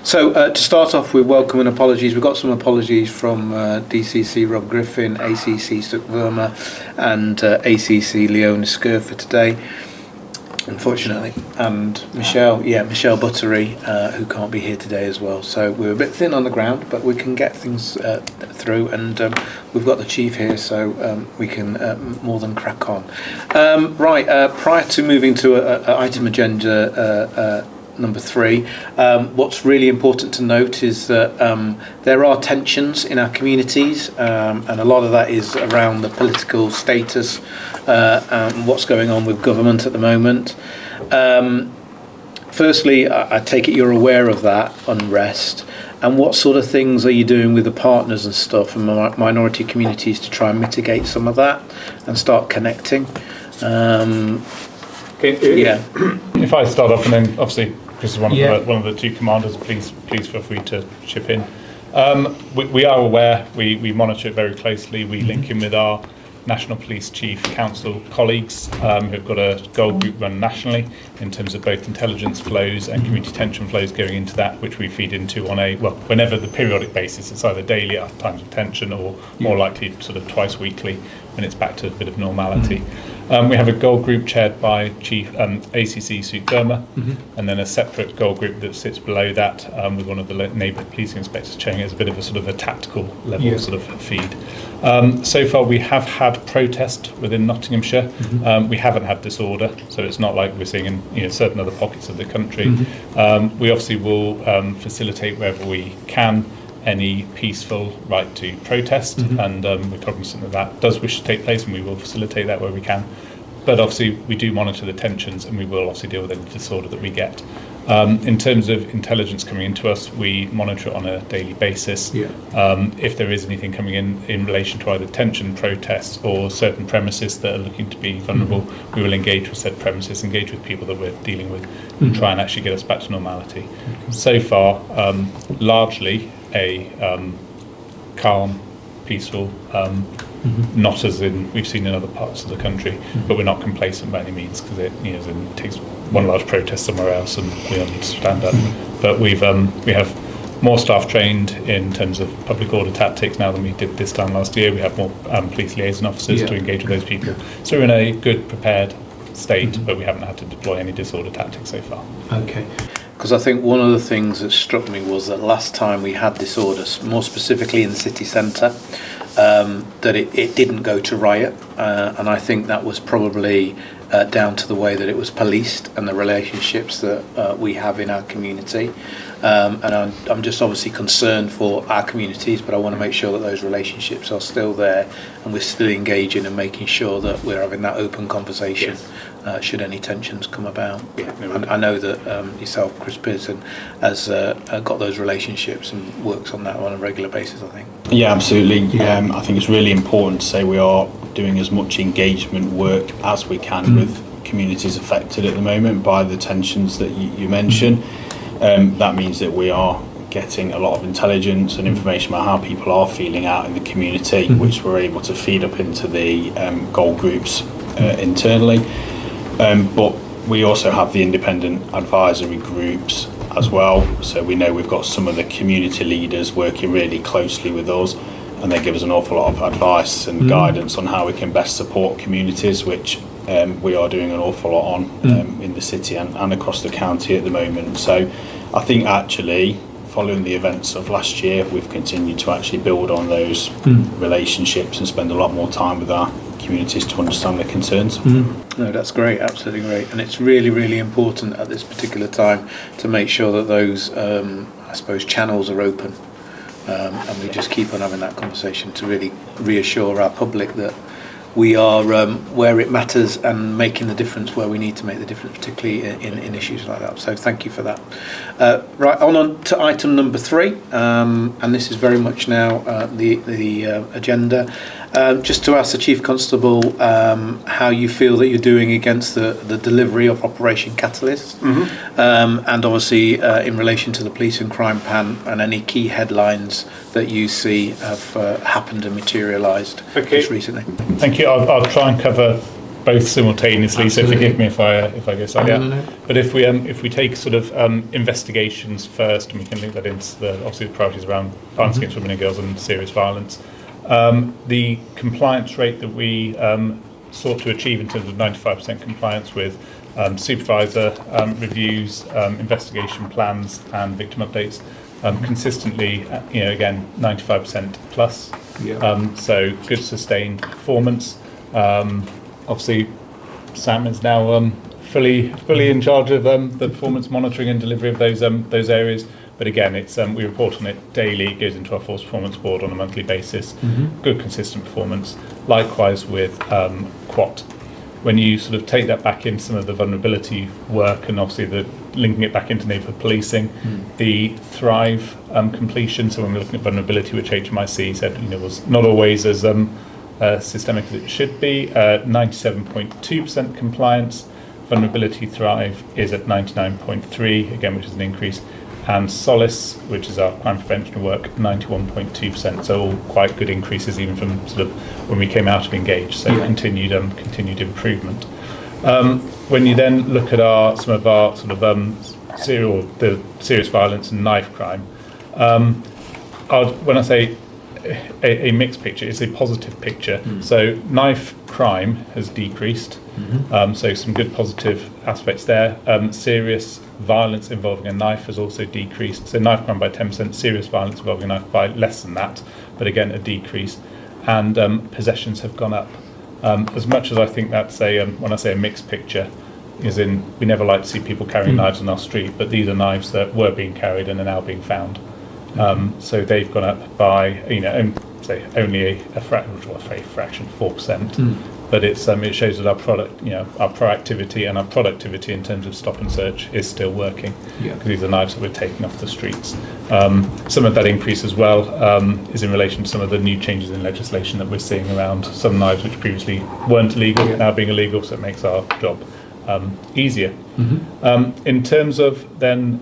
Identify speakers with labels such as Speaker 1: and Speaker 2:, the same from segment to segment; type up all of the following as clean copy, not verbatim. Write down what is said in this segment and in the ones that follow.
Speaker 1: So to start off with welcome and apologies, we've got some apologies from DCC Rob Griffin, ACC Suk Verma and ACC Leona Skur for today, unfortunately, and Michelle Buttery, who can't be here today as well. So we're a bit thin on the ground, but we can get things through, and we've got the chief here, so we can more than crack on. Prior to moving to item agenda number 3, what's really important to note is that there are tensions in our communities, and a lot of that is around the political status and what's going on with government at the moment. Firstly, I take it you're aware of that unrest, and what sort of things are you doing with the partners and stuff and minority communities to try and mitigate some of that and start connecting?
Speaker 2: If I start off, and then obviously Chris is one of the two commanders, please feel free to chip in. We are aware, we monitor it very closely, we link in with our National Police Chief Council colleagues who've got a goal group run nationally in terms of both intelligence flows and community tension flows going into that, which we feed into on whenever the periodic basis. It's either daily at times of tension or more likely sort of twice weekly when it's back to a bit of normality. We have a goal group chaired by Chief ACC Suk Verma, and then a separate goal group that sits below that with one of the neighbourhood policing inspectors chairing it as a bit of a sort of a tactical level sort of feed. So far we have had protest within Nottinghamshire. We haven't had disorder, so it's not like we're seeing in certain other pockets of the country. We obviously will facilitate wherever we can any peaceful right to protest, and we're cognizant that does wish to take place, and we will facilitate that where we can. But obviously we do monitor the tensions, and we will obviously deal with any disorder that we get. In terms of intelligence coming into us, we monitor it on a daily basis. If there is anything coming in relation to either tension, protests, or certain premises that are looking to be vulnerable, we will engage with said premises, engage with people that we're dealing with, and try and actually get us back to normality. So far, largely a calm, peaceful, not as in we've seen in other parts of the country, but we're not complacent by any means, because it takes one large protest somewhere else and we all need to stand up. But we have more staff trained in terms of public order tactics now than we did this time last year. We have more police liaison officers to engage with those people. So we're in a good prepared state, but we haven't had to deploy any disorder tactics so far.
Speaker 1: Okay. Because I think one of the things that struck me was that last time we had disorder, more specifically in the city centre, that it didn't go to riot, and I think that was probably down to the way that it was policed and the relationships that we have in our community. And I'm just obviously concerned for our communities, but I want to make sure that those relationships are still there and we're still engaging and making sure that we're having that open conversation should any tensions come about. And I know that yourself, Chris Pearson, has got those relationships and works on that on a regular basis, I think.
Speaker 3: Yeah, absolutely. I think it's really important to say we are doing as much engagement work as we can with communities affected at the moment by the tensions that you mentioned. That means that we are getting a lot of intelligence and information about how people are feeling out in the community, which we're able to feed up into the goal groups internally. But we also have the independent advisory groups as well. So we know we've got some of the community leaders working really closely with us, and they give us an awful lot of advice and guidance on how we can best support communities, which we are doing an awful lot on in the city and across the county at the moment. So I think actually following the events of last year, we've continued to actually build on those relationships and spend a lot more time with our communities to understand their concerns.
Speaker 1: No, that's great, absolutely great. And it's really, really important at this particular time to make sure that those, I suppose, channels are open. And we just keep on having that conversation to really reassure our public that we are where it matters and making the difference where we need to make the difference, particularly in issues like that. So thank you for that. Right, on to item number 3, and this is very much now the agenda. Just to ask the Chief Constable how you feel that you're doing against the delivery of Operation Catalyst, and obviously in relation to the police and crime pan, and any key headlines that you see have happened and materialised just recently.
Speaker 2: Thank you. I'll try and cover both simultaneously.
Speaker 1: Absolutely.
Speaker 2: So forgive me if I go slightly out.
Speaker 1: No.
Speaker 2: But if we take sort of investigations first, and we can link that into obviously the priorities around violence against women and girls and serious violence, the compliance rate that we sought to achieve in terms of 95% compliance with supervisor reviews, investigation plans, and victim updates. Consistently, again, 95% plus.
Speaker 1: Yeah.
Speaker 2: So good sustained performance. Obviously, Sam is now fully in charge of the performance monitoring and delivery of those areas. But again, it's we report on it daily. It goes into our force performance board on a monthly basis. Good consistent performance. Likewise with QUAT. When you sort of take that back into some of the vulnerability work and obviously linking it back into neighbourhood policing, the Thrive completion, so when we're looking at vulnerability, which HMIC said was not always as systemic as it should be, 97.2% compliance. Vulnerability Thrive is at 99.3%, again, which is an increase. And Solace, which is our crime prevention work, 91.2%. So all quite good increases even from sort of when we came out of Engage. So continued improvement. When you then look at some of our sort of the serious violence and knife crime, when I say a mixed picture, it's a positive picture. So knife crime has decreased. So some good positive aspects there. Serious violence involving a knife has also decreased. So knife crime by 10%, serious violence involving a knife by less than that, but again a decrease. And possessions have gone up. As much as I think that's when I say a mixed picture, is in we never like to see people carrying knives on our street, but these are knives that were being carried and are now being found. So they've gone up by say only a fraction, 4%. But it shows that our product, our proactivity and our productivity in terms of stop and search is still working. Because these are knives that we're taking off the streets. Some of that increase as well is in relation to some of the new changes in legislation that we're seeing around some knives which previously weren't legal, now being illegal, so it makes our job easier. In terms of then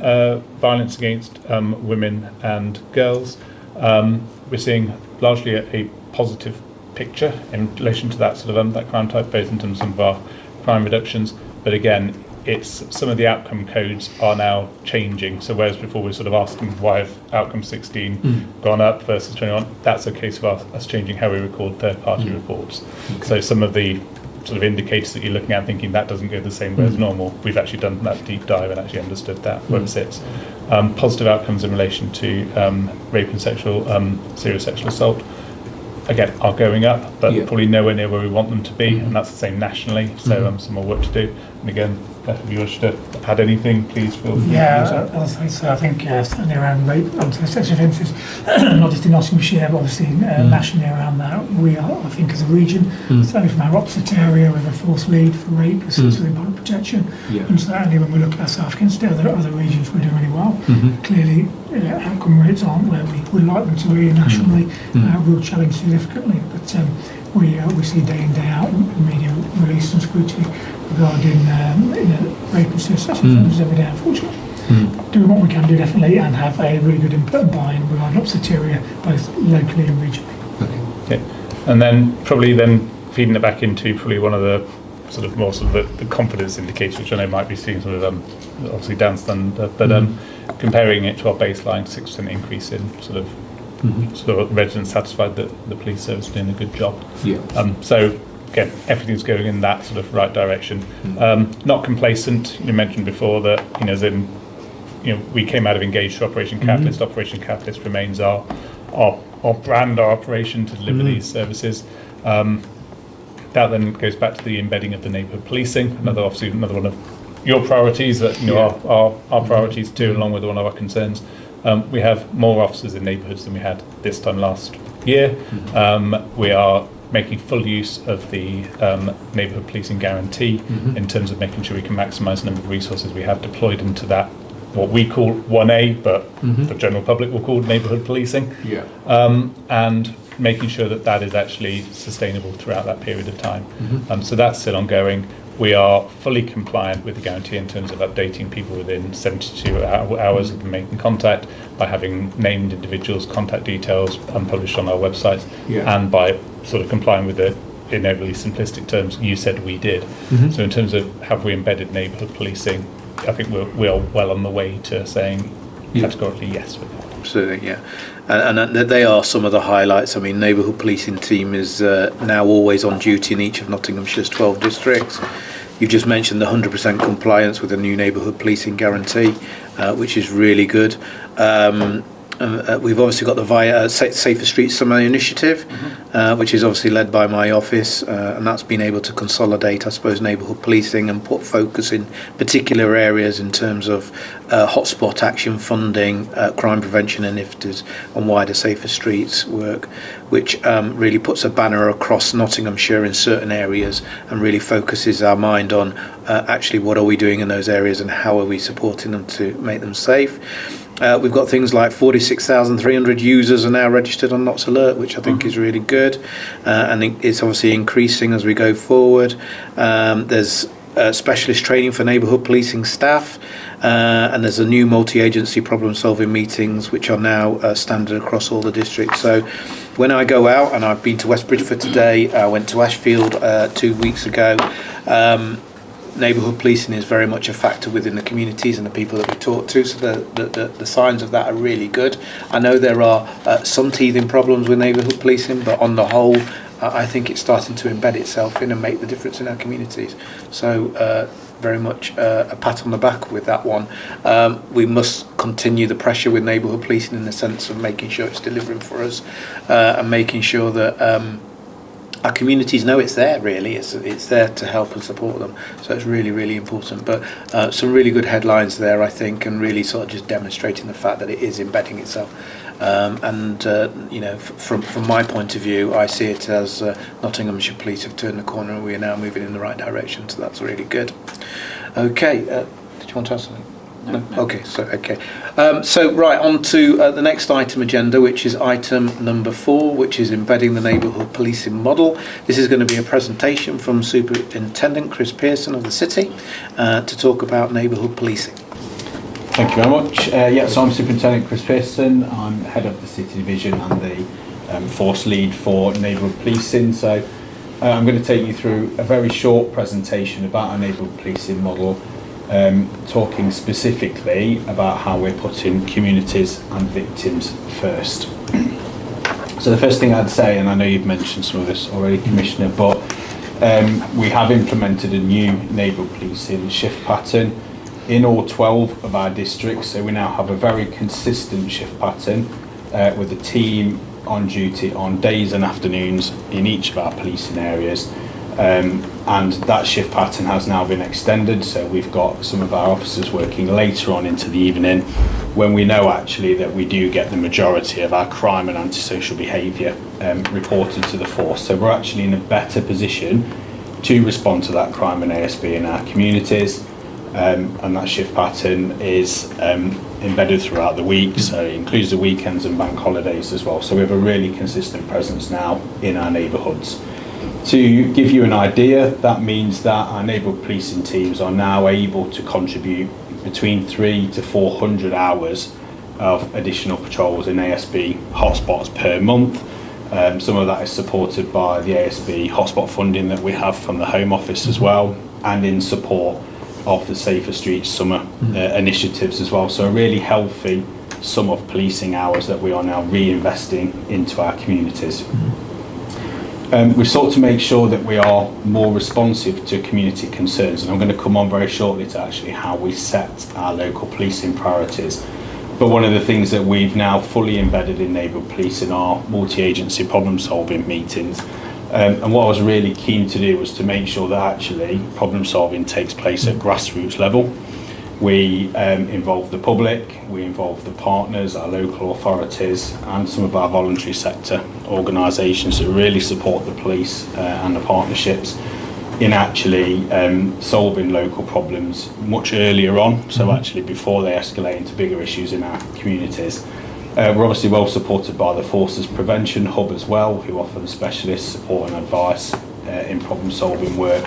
Speaker 2: violence against women and girls, we're seeing largely a positive picture in relation to that sort of that crime type, both in terms of our crime reductions, but again, it's some of the outcome codes are now changing. So whereas before we were sort of asking why have outcome 16 gone up versus 21, that's a case of us changing how we record third-party reports. So some of the sort of indicators that you're looking at thinking that doesn't go the same way as normal, we've actually done that deep dive and actually understood that where it sits. Positive outcomes in relation to rape and serious sexual assault, again, are going up, but probably nowhere near where we want them to be, and that's the same nationally, so some more work to do. And again, if you wish to add anything, please feel free.
Speaker 4: So I think certainly around rape and sexual offences, not just in Nottinghamshire, but obviously nationally around that, we are, I think, as a region, certainly from our Oxford area, with a force lead for rape, essentially public protection, and certainly when we look at our South Kensington, other regions, we're doing really well. Clearly, outcome rates aren't where we would like them to be nationally. We'll challenge significantly, but we see day in, day out media release and scrutiny regarding rape and serious sexual offenders every day, unfortunately. Doing what we can do, definitely, and have a really good input and buy-in regarding Oxford area, both locally and regionally.
Speaker 2: Okay. And then probably feeding it back into probably one of the sort of more sort of the confidence indicators, which I know might be seeing sort of obviously down standard, but comparing it to our baseline, 6% increase in sort of residents satisfied that the police service is doing a good job. So again, everything's going in that sort of right direction. Not complacent. You mentioned before that as in we came out of Engage to Operation Catalyst. Operation Catalyst remains our brand, our operation to deliver these services. That then goes back to the embedding of the neighbourhood policing. Another one of your priorities that our priorities too, along with one of our concerns. We have more officers in neighbourhoods than we had this time last year. We are making full use of the neighbourhood policing guarantee in terms of making sure we can maximise the number of resources we have deployed into that, what we call 1A, but the general public will call neighbourhood policing. And making sure that is actually sustainable throughout that period of time. So that's still ongoing. We are fully compliant with the guarantee in terms of updating people within 72 hours of them making contact, by having named individuals' contact details published on our website, and by sort of complying with the in overly simplistic terms, you said we did. So in terms of have we embedded neighbourhood policing, I think we are well on the way to saying categorically yes with that.
Speaker 1: Absolutely, yeah. And they are some of the highlights. I mean, neighbourhood policing team is now always on duty in each of Nottinghamshire's 12 districts. You've just mentioned the 100% compliance with the new neighbourhood policing guarantee, which is really good. We've obviously got the Safer Streets Summer Initiative, which is obviously led by my office, and that's been able to consolidate, I suppose, neighbourhood policing and put focus in particular areas in terms of hotspot action funding, crime prevention initiatives, and wider Safer Streets work, which really puts a banner across Nottinghamshire in certain areas and really focuses our mind on actually what are we doing in those areas and how are we supporting them to make them safe. We've got things like 46,300 users are now registered on Nots Alert, which I think is really good, and it's obviously increasing as we go forward. There's specialist training for neighbourhood policing staff, and there's a new multi-agency problem-solving meetings which are now standard across all the districts. So when I go out, and I've been to West Bridgeford today, I went to Ashfield 2 weeks ago, neighbourhood policing is very much a factor within the communities and the people that we talk to, so the signs of that are really good. I know there are some teething problems with neighbourhood policing, but on the whole I think it's starting to embed itself in and make the difference in our communities. So very much a pat on the back with that one. We must continue the pressure with neighbourhood policing in the sense of making sure it's delivering for us, and making sure that our communities know it's there. Really, it's there to help and support them. So it's really, really important. But some really good headlines there, I think, and really sort of just demonstrating the fact that it is embedding itself. You know, from my point of view, I see it as Nottinghamshire Police have turned the corner and we are now moving in the right direction. So that's really good. Okay, did you want to ask something? No. Okay, so right on to the next item agenda, which is item number 4, which is embedding the neighbourhood policing model. This is going to be a presentation from Superintendent Chris Pearson of the City to talk about neighbourhood policing.
Speaker 3: Thank you very much. So I'm Superintendent Chris Pearson. I'm head of the City Division and the force lead for neighbourhood policing. So I'm going to take you through a very short presentation about our neighbourhood policing model, talking specifically about how we're putting communities and victims first. So the first thing I'd say, and I know you've mentioned some of this already, Commissioner, but we have implemented a new neighbourhood policing shift pattern in all 12 of our districts. So we now have a very consistent shift pattern with a team on duty on days and afternoons in each of our policing areas. And that shift pattern has now been extended, so we've got some of our officers working later on into the evening when we know actually that we do get the majority of our crime and antisocial behaviour reported to the force. So we're actually in a better position to respond to that crime and ASB in our communities, and that shift pattern is embedded throughout the week, so it includes the weekends and bank holidays as well. So we have a really consistent presence now in our neighbourhoods. To give you an idea, that means that our neighbourhood policing teams are now able to contribute between 300 to 400 hours of additional patrols in ASB hotspots per month. Some of that is supported by the ASB hotspot funding that we have from the Home Office as well, and in support of the Safer Streets Summer initiatives as well. So a really healthy sum of policing hours that we are now reinvesting into our communities. We've sought to make sure that we are more responsive to community concerns, and I'm going to come on very shortly to actually how we set our local policing priorities. But one of the things that we've now fully embedded in neighbourhood policing are multi-agency problem-solving meetings. And what I was really keen to do was to make sure that actually problem-solving takes place at grassroots level. We involve the public, we involve the partners, our local authorities, and some of our voluntary sector organisations that really support the police and the partnerships in actually solving local problems much earlier on, so actually before they escalate into bigger issues in our communities. We're obviously well supported by the Forces Prevention Hub as well, who offer the specialist support and advice in problem solving work,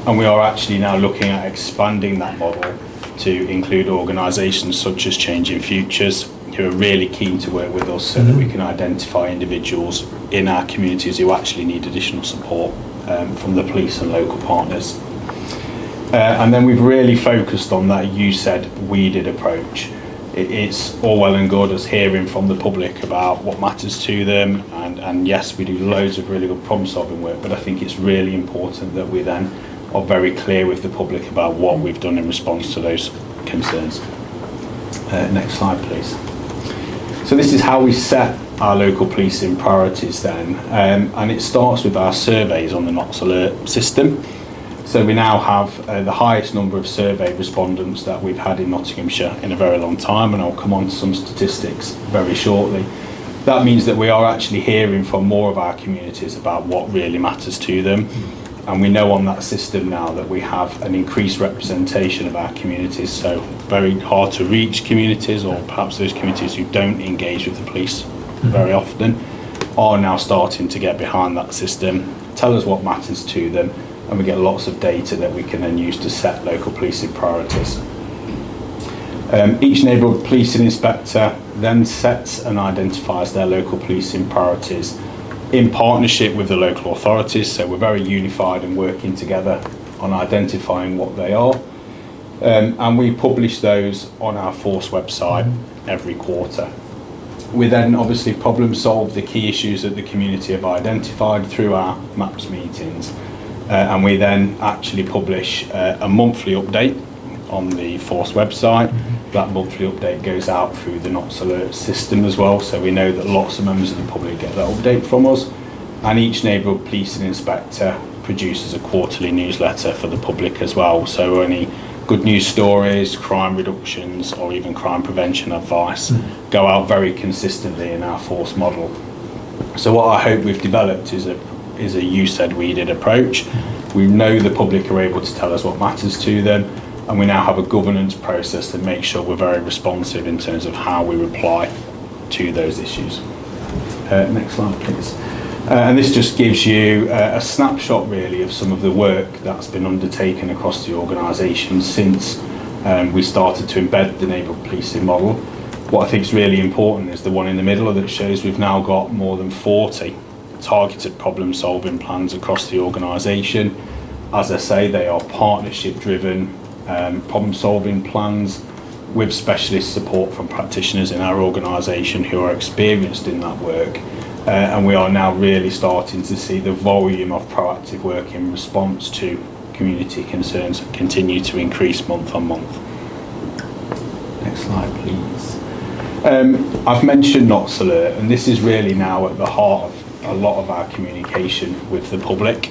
Speaker 3: and we are actually now looking at expanding that model to include organisations such as Changing Futures, who are really keen to work with us so that we can identify individuals in our communities who actually need additional support from the police and local partners. And then we've really focused on that you said we did approach. It's all well and good us hearing from the public about what matters to them, and yes, we do loads of really good problem solving work, but I think it's really important that we then are very clear with the public about what we've done in response to those concerns. Next slide, please. So this is how we set our local policing priorities then, and it starts with our surveys on the Knots Alert system. So we now have the highest number of survey respondents that we've had in Nottinghamshire in a very long time, and I'll come on to some statistics very shortly. That means that we are actually hearing from more of our communities about what really matters to them, and we know on that system now that we have an increased representation of our communities, so very hard to reach communities, or perhaps those communities who don't engage with the police very often, are now starting to get behind that system, tell us what matters to them, and we get lots of data that we can then use to set local policing priorities. Each neighbourhood policing inspector then sets and identifies their local policing priorities in partnership with the local authorities, so we're very unified and working together on identifying what they are, and we publish those on our Force website every quarter. We then obviously problem solve the key issues that the community have identified through our MAPS meetings. And we then actually publish a monthly update on the Force website. That monthly update goes out through the Knots Alert system as well, so we know that lots of members of the public get that update from us. And each neighbourhood policing inspector produces a quarterly newsletter for the public as well, so any good news stories, crime reductions, or even crime prevention advice go out very consistently in our Force model. So what I hope we've developed is a you said we did approach. We know the public are able to tell us what matters to them, and we now have a governance process that makes sure we're very responsive in terms of how we reply to those issues. Next slide, please. And this just gives you a snapshot really of some of the work that's been undertaken across the organisation since we started to embed the neighbourhood policing model. What I think is really important is the one in the middle that shows we've now got more than 40 targeted problem solving plans across the organisation. As I say, they are partnership driven problem solving plans with specialist support from practitioners in our organisation who are experienced in that work, and we are now really starting to see the volume of proactive work in response to community concerns continue to increase month on month. Next slide, please. I've mentioned Knots Alert, and this is really now at the heart of a lot of our communication with the public.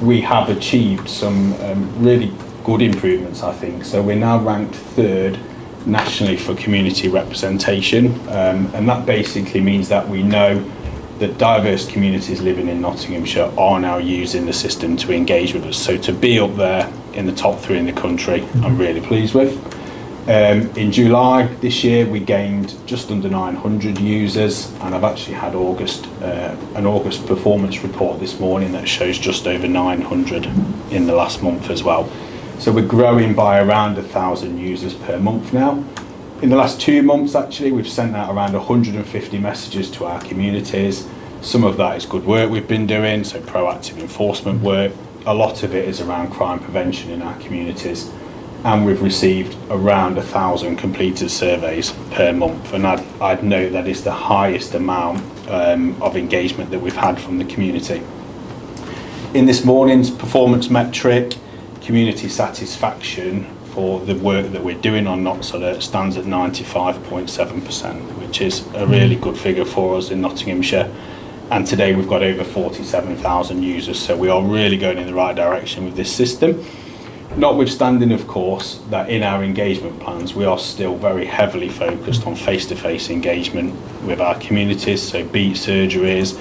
Speaker 3: We have achieved some really good improvements, I think. So we're now ranked 3rd nationally for community representation, and that basically means that we know that diverse communities living in Nottinghamshire are now using the system to engage with us. So to be up there in the top 3 in the country, I'm really pleased with. In July this year we gained just under 900 users, and I've actually had an August performance report this morning that shows just over 900 in the last month as well. So we're growing by around 1,000 users per month now. In the last 2 months actually we've sent out around 150 messages to our communities. Some of that is good work we've been doing, so proactive enforcement work. A lot of it is around crime prevention in our communities. And we've received around 1,000 completed surveys per month, and I'd note that is the highest amount of engagement that we've had from the community. In this morning's performance metric, community satisfaction for the work that we're doing on Knots Alert stands at 95.7%, which is a really good figure for us in Nottinghamshire. And today we've got over 47,000 users, so we are really going in the right direction with this system. Notwithstanding, of course, that in our engagement plans we are still very heavily focused on face-to-face engagement with our communities, so beat surgeries,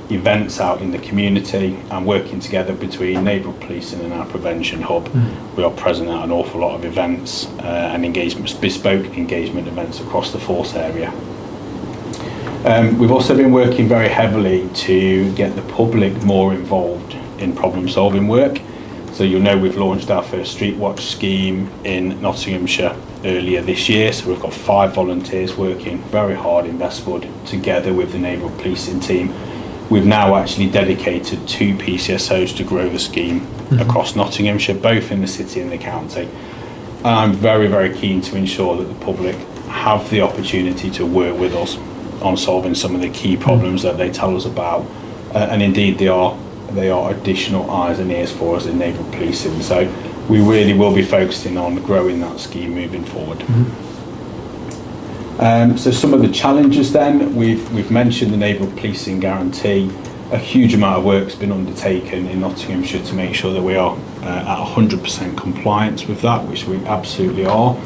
Speaker 3: events out in the community, and working together between neighbourhood policing and our prevention hub. We are present at an awful lot of events and engagements, bespoke engagement events across the Force area. We've also been working very heavily to get the public more involved in problem solving work. So you'll know we've launched our first Street Watch scheme in Nottinghamshire earlier this year. So we've got 5 volunteers working very hard in Westwood together with the neighbourhood policing team we've now actually dedicated 2 PCSOs to grow the scheme across Nottinghamshire, both in the city and the county. And I'm very, very keen to ensure that the public have the opportunity to work with us on solving some of the key problems that they tell us about. And indeed, they are additional eyes and ears for us in neighbourhood policing. So we really will be focusing on growing that scheme moving forward. So some of the challenges then, we've mentioned the neighbourhood policing guarantee. A huge amount of work's been undertaken in Nottinghamshire to make sure that we are at 100% compliance with that, which we absolutely are.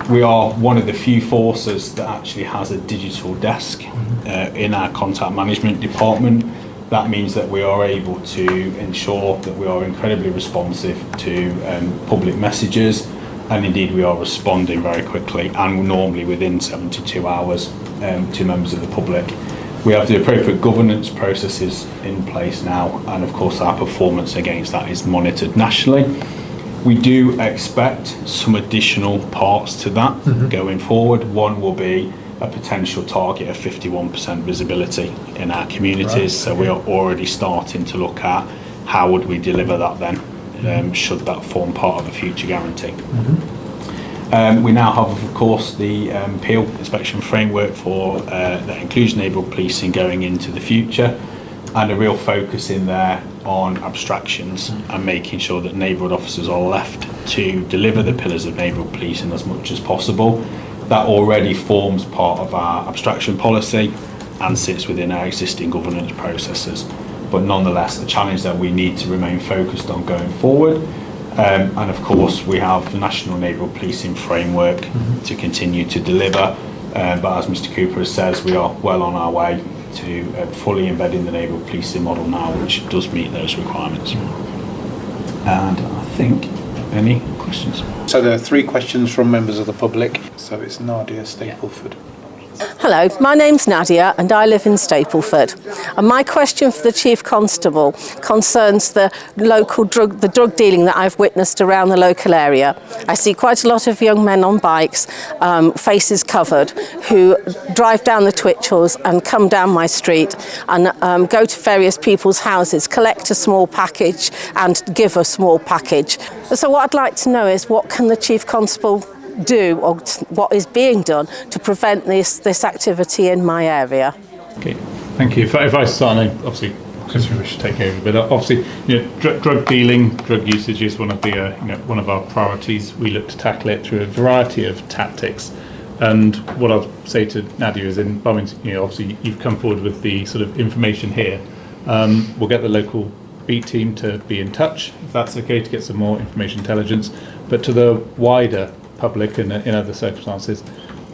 Speaker 3: We are one of the few forces that actually has a digital desk in our contact management department. That means that we are able to ensure that we are incredibly responsive to public messages, and indeed we are responding very quickly and normally within 72 hours to members of the public. We have the appropriate governance processes in place now, and of course our performance against that is monitored nationally. We do expect some additional parts to that going forward. One will be a potential target of 51% visibility in our communities. Right. So we are already starting to look at how would we deliver that then, should that form part of a future guarantee. We now have, of course, the PEEL inspection framework for that includes neighbourhood policing going into the future, and a real focus in there on abstractions and making sure that neighbourhood officers are left to deliver the pillars of neighbourhood policing as much as possible. That already forms part of our abstraction policy and sits within our existing governance processes, but nonetheless a challenge that we need to remain focused on going forward. And of course we have the National Neighbourhood Policing Framework to continue to deliver, but as Mr Cooper says, we are well on our way to fully embedding the neighbourhood policing model now, which does meet those requirements. And I think, any questions?
Speaker 1: So there are 3 questions from members of the public. So it's Nadia Stapleford.
Speaker 5: Hello, my name's Nadia and I live in Stapleford. And my question for the Chief Constable concerns the drug dealing that I've witnessed around the local area. I see quite a lot of young men on bikes, faces covered, who drive down the Twitchells and come down my street and go to various people's houses, collect a small package and give a small package. So what I'd like to know is, what can the Chief Constable do, or what is being done to prevent this activity in my area?
Speaker 2: Okay, thank you. If I start, and obviously Christopher should take over, but obviously, drug dealing, drug usage is one of the one of our priorities. We look to tackle it through a variety of tactics. And what I'll say to Nadia is, obviously you've come forward with the sort of information here. We'll get the local beat team to be in touch, if that's okay, to get some more information intelligence. But to the wider public and in other circumstances,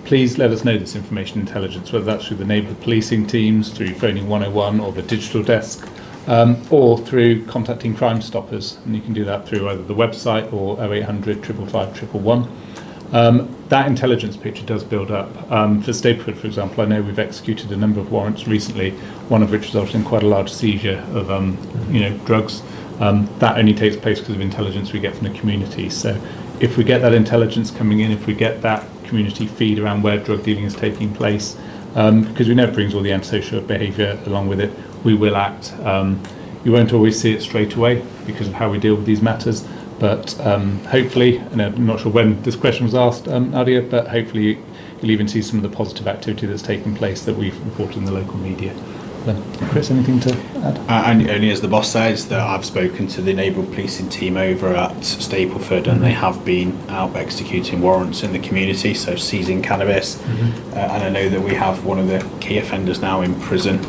Speaker 2: please let us know this information intelligence, whether that's through the neighbourhood policing teams, through phoning 101 or the digital desk, or through contacting Crime Stoppers, and you can do that through either the website or 0800 555 111. That intelligence picture does build up. For Stapleford, for example, I know we've executed a number of warrants recently, one of which resulted in quite a large seizure of drugs. That only takes place because of intelligence we get from the community. So if we get that intelligence coming in, if we get that community feed around where drug dealing is taking place, because we know it brings all the antisocial behaviour along with it, we will act. You won't always see it straight away because of how we deal with these matters, but hopefully, and I'm not sure when this question was asked, Nadia, but hopefully you'll even see some of the positive activity that's taking place that we've reported in the local media. Chris, anything to add?
Speaker 3: And only as the boss says, that I've spoken to the neighbourhood policing team over at Stapleford, and they have been out executing warrants in the community, so seizing cannabis. And I know that we have one of the key offenders now in prison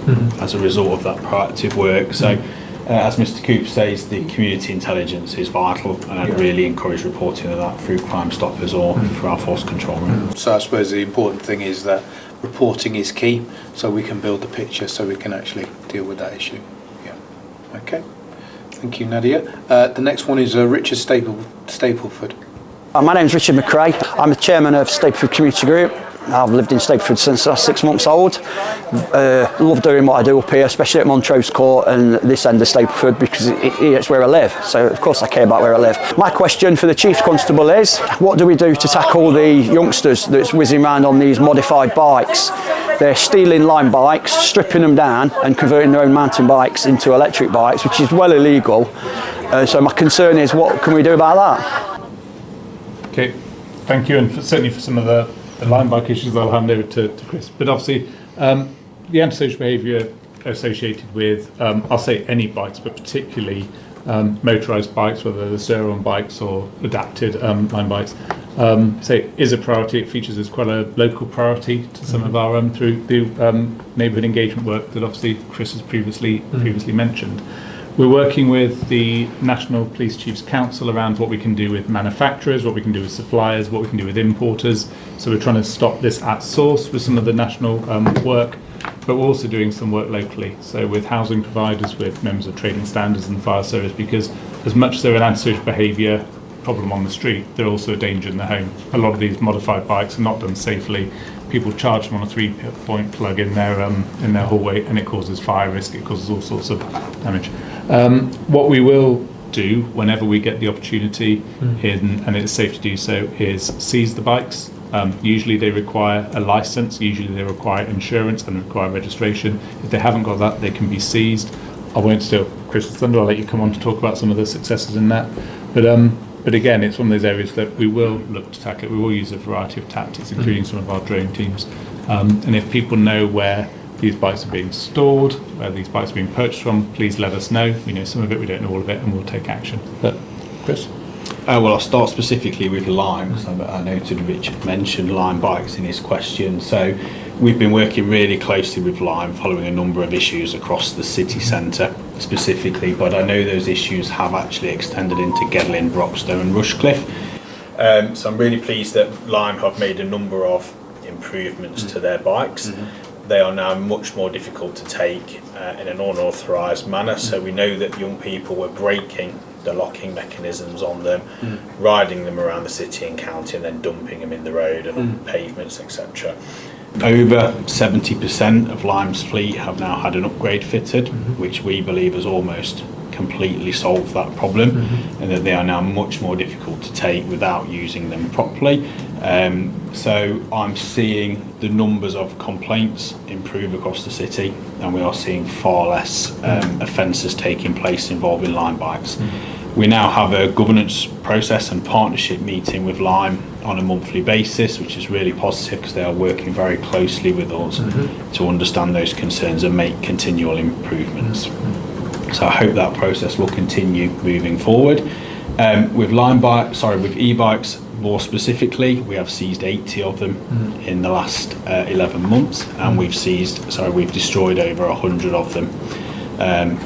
Speaker 3: as a result of that proactive work. So as Mr Cooper says, the community intelligence is vital, and I'd really encourage reporting of that through Crime Stoppers or through our force control room.
Speaker 1: So I suppose the important thing is that reporting is key, so we can build the picture, so we can actually deal with that issue. Yeah. Okay. Thank you, Nadia. The next one is Richard Stapleford.
Speaker 6: My name's Richard McRae. I'm the chairman of Stapleford Community Group. I've lived in Stapleford since I was 6 months old. Love doing what I do up here, especially at Montrose Court and this end of Stapleford, because it's where I live. So of course I care about where I live. My question for the Chief Constable is, what do we do to tackle the youngsters that's whizzing around on these modified bikes? they're stealing Lime bikes, stripping them down and converting their own mountain bikes into electric bikes, which is well illegal. So my concern is, what can we do about that?
Speaker 2: Okay, thank you, and certainly for some of the Lime bike issues I'll hand over to Chris. But obviously the antisocial behaviour associated with, I'll say any bikes, but particularly motorised bikes, whether they're Sur-Ron bikes or adapted Lime bikes, is a priority. It features as quite a local priority to some of our through the neighbourhood engagement work that obviously Chris has previously mentioned. We're working with the National Police Chiefs Council around what we can do with manufacturers, what we can do with suppliers, what we can do with importers. So we're trying to stop this at source with some of the national work, but we're also doing some work locally. So with housing providers, with members of trading standards and fire service, because as much as they're an antisocial behaviour problem on the street, they're also a danger in the home. A lot of these modified bikes are not done safely. People charge them on a 3-point plug in their hallway, and it causes fire risk. It causes all sorts of damage. What we will do whenever we get the opportunity, and it's safe to do so, is seize the bikes. Usually they require a license. Usually they require insurance and require registration. If they haven't got that, they can be seized. I won't steal Chris's thunder. I'll let you come on to talk about some of the successes in that. But again, it's one of those areas that we will look to tackle. We will use a variety of tactics, including some of our drone teams. And if people know where these bikes are being stored, where these bikes are being purchased from, please let us know. We know some of it, we don't know all of it, and we'll take action. But Chris?
Speaker 3: Well, I'll start specifically with Lime, because I noted Richard mentioned Lime bikes in his question. So we've been working really closely with Lime, following a number of issues across the city centre specifically, but I know those issues have actually extended into Gedling, Broxtowe and Rushcliffe. So I'm really pleased that Lime have made a number of improvements to their bikes. They are now much more difficult to take in an unauthorised manner, so we know that young people were breaking the locking mechanisms on them, riding them around the city and county and then dumping them in the road and on pavements, etc. Over 70% of Lime's fleet have now had an upgrade fitted, which we believe has almost completely solved that problem, and that they are now much more difficult to take without using them properly. So I'm seeing the numbers of complaints improve across the city, and we are seeing far less offences taking place involving Lime bikes. We now have a governance process and partnership meeting with Lime on a monthly basis, which is really positive because they are working very closely with us to understand those concerns and make continual improvements. So I hope that process will continue moving forward. With e-bikes more specifically, we have seized 80 of them in the last 11 months, and we've destroyed over 100 of them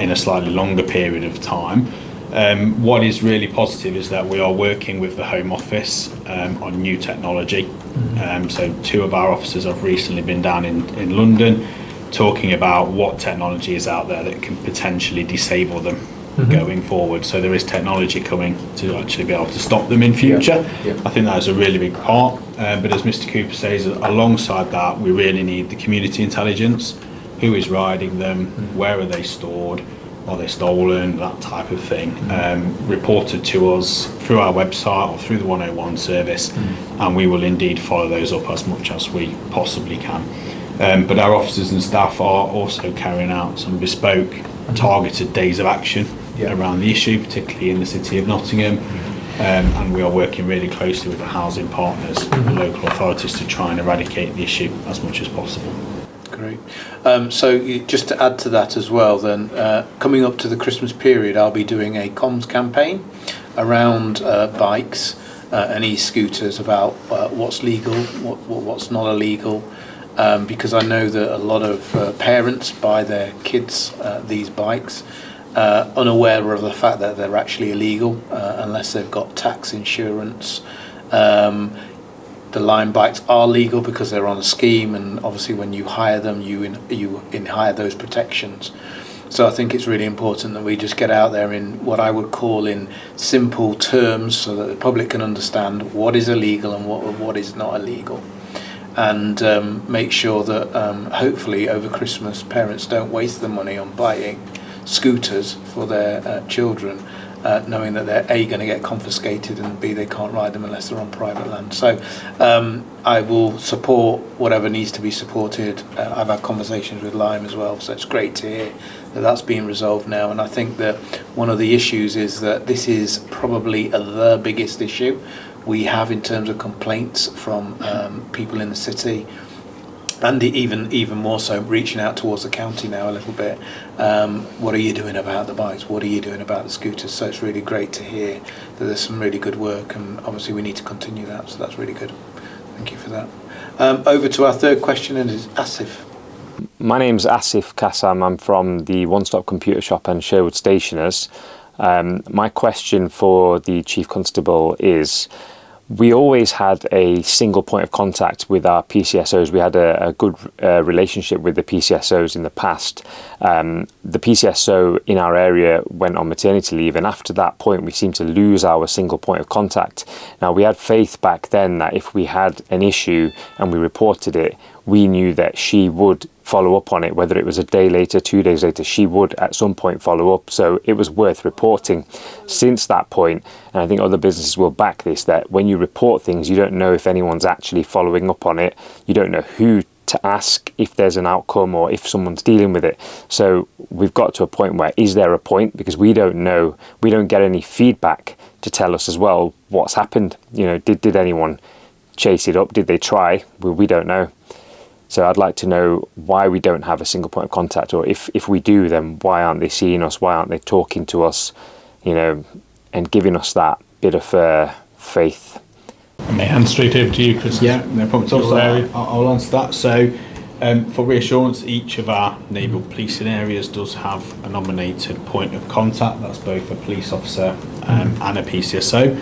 Speaker 3: in a slightly longer period of time. What is really positive is that we are working with the Home Office on new technology. So 2 of our officers have recently been down in London talking about what technology is out there that can potentially disable them going forward. So there is technology coming to actually be able to stop them in future. I think that is a really big part. But as Mr. Cooper says, alongside that, we really need the community intelligence. Who is riding them? Where are they stored? Are they stolen? That type of thing. Reported to us through our website or through the 101 service, and we will indeed follow those up as much as we possibly can. But our officers and staff are also carrying out some bespoke targeted days of action around the issue, particularly in the city of Nottingham, and we are working really closely with the housing partners and local authorities to try and eradicate the issue as much as possible.
Speaker 1: Great. Just to add to that as well, then, coming up to the Christmas period, I'll be doing a comms campaign around bikes and e-scooters about what's legal, what's not illegal, because I know that a lot of parents buy their kids these bikes unaware of the fact that they're actually illegal unless they've got tax insurance. The Lime bikes are legal because they're on a scheme, and obviously when you hire them, you hire those protections. So I think it's really important that we just get out there in what I would call in simple terms, so that the public can understand what is illegal and what is not illegal, and make sure that hopefully over Christmas parents don't waste the money on buying scooters for their children knowing that they're A, going to get confiscated, and B, they can't ride them unless they're on private land. So I will support whatever needs to be supported. I've had conversations with Lyme as well, so it's great to hear that that's being resolved now. And I think that one of the issues is that this is probably the biggest issue we have in terms of complaints from people in the city, and even more so reaching out towards the county now a little bit. What are you doing about the bikes? What are you doing about the scooters? So it's really great to hear that there's some really good work, and obviously we need to continue that, so that's really good. Thank you for that. Over to our third question, and is Asif.
Speaker 7: My name's Asif Kassam. I'm from the One Stop Computer Shop and Sherwood Stationers. My question for the Chief Constable is, we always had a single point of contact with our PCSOs. We had a good relationship with the PCSOs in the past. The PCSO in our area went on maternity leave, and after that point we seemed to lose our single point of contact. Now, we had faith back then that if we had an issue and we reported it, we knew that she would follow up on it, whether it was a day later, 2 days later, she would at some point follow up. So it was worth reporting. Since that point, and I think other businesses will back this, that when you report things, you don't know if anyone's actually following up on it. You don't know who to ask if there's an outcome or if someone's dealing with it. So we've got to a point where, is there a point? Because we don't know, we don't get any feedback to tell us as well what's happened. You know, did anyone chase it up? Did they try? We don't know. So I'd like to know why we don't have a single point of contact, or if we do, then why aren't they seeing us? Why aren't they talking to us, you know, and giving us that bit of faith?
Speaker 2: I may hand straight over to you, Chris.
Speaker 3: Yeah, no problem at all. So I'll answer that. So for reassurance, each of our neighbourhood policing areas does have a nominated point of contact. That's both a police officer and a PCSO.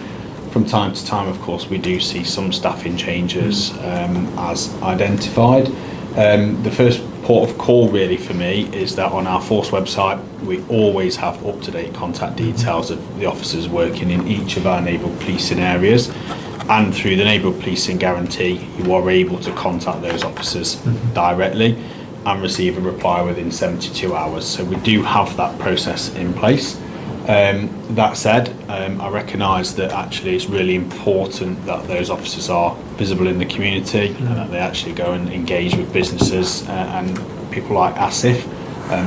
Speaker 3: From time to time, of course, we do see some staffing changes as identified. The first port of call really for me is that on our Force website we always have up-to-date contact details of the officers working in each of our neighbourhood policing areas, and through the neighbourhood policing guarantee you are able to contact those officers directly and receive a reply within 72 hours. So we do have that process in place. That said, I recognise that actually it's really important that those officers are visible in the community and that they actually go and engage with businesses and people like Asif.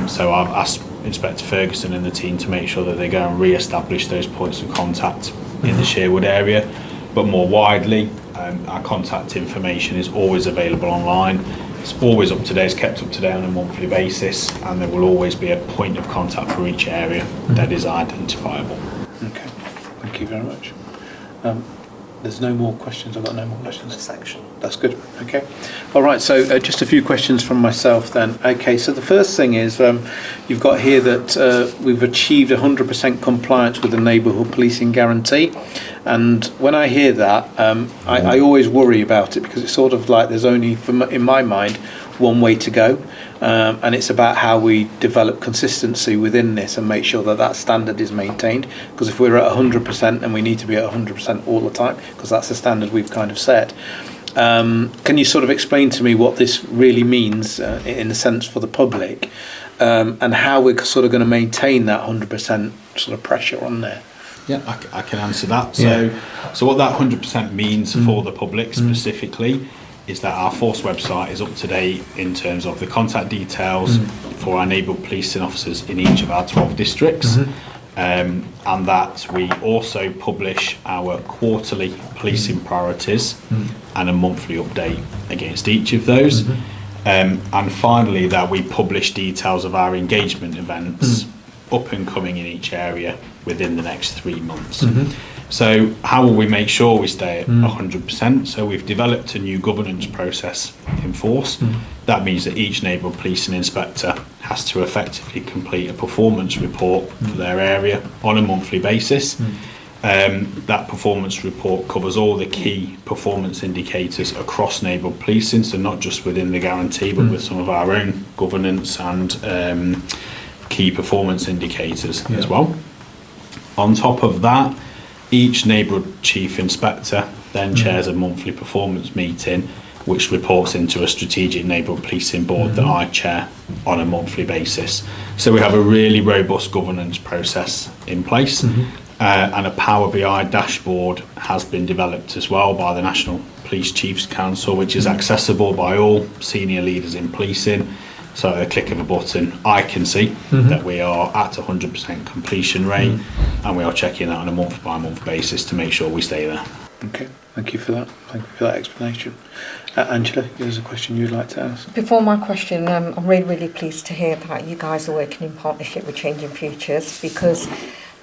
Speaker 3: So I've asked Inspector Ferguson and the team to make sure that they go and re-establish those points of contact in the Sherwood area. But more widely, our contact information is always available online. It's always up to date, it's kept up to date on a monthly basis, and there will always be a point of contact for each area that is identifiable.
Speaker 1: Okay, thank you very much. There's no more questions. I've got no more questions.
Speaker 8: Section.
Speaker 1: That's good. Okay. All right. So just a few questions from myself then. Okay. So the first thing is you've got here that we've achieved 100% compliance with the neighbourhood policing guarantee, and when I hear that, I always worry about it, because it's sort of like there's only, in my mind, one way to go, and it's about how we develop consistency within this and make sure that that standard is maintained, because if we're at 100%, then we need to be at 100% all the time, because that's the standard we've kind of set. Can you sort of explain to me what this really means in a sense for the public, and how we're sort of going to maintain that 100% sort of pressure on there?
Speaker 3: Yeah, I can answer that. So what that 100% means for the public specifically is that our Force website is up to date in terms of the contact details for our neighbourhood policing officers in each of our 12 districts, and that we also publish our quarterly policing priorities and a monthly update against each of those, and finally that we publish details of our engagement events up and coming in each area within the next 3 months. So how will we make sure we stay at 100%? So we've developed a new governance process in Force. That means that each neighbourhood policing inspector has to effectively complete a performance report for their area on a monthly basis. That performance report covers all the key performance indicators across neighbourhood policing, so not just within the guarantee, but with some of our own governance and key performance indicators as well. On top of that, each neighbourhood chief inspector then chairs a monthly performance meeting, which reports into a strategic neighbourhood policing board that I chair on a monthly basis. So we have a really robust governance process in place. And a Power BI dashboard has been developed as well by the National Police Chiefs Council, which is accessible by all senior leaders in policing. So at a click of a button, I can see that we are at 100% completion rate, and we are checking that on a month-by-month basis to make sure we stay there.
Speaker 1: Okay, thank you for that. Thank you for that explanation. Angela, there's a question you'd like to ask?
Speaker 8: Before my question, I'm really pleased to hear that you guys are working in partnership with Changing Futures, because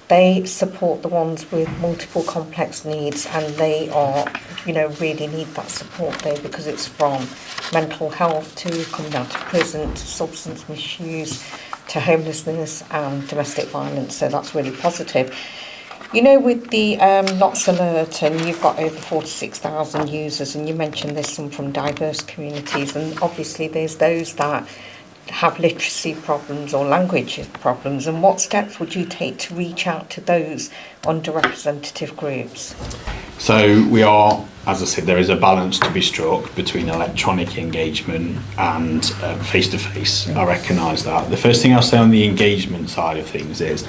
Speaker 8: they support the ones with multiple complex needs, and they are, really need that support there, because it's from mental health to coming out of prison to substance misuse to homelessness and domestic violence. So that's really positive. With the NOTS alert, and you've got over 46,000 users, and you mentioned there's some from diverse communities, and obviously there's those that have literacy problems or language problems, and what steps would you take to reach out to those underrepresented groups?
Speaker 3: So we are, as I said, there is a balance to be struck between electronic engagement and face-to-face. I recognise that. The first thing I'll say on the engagement side of things is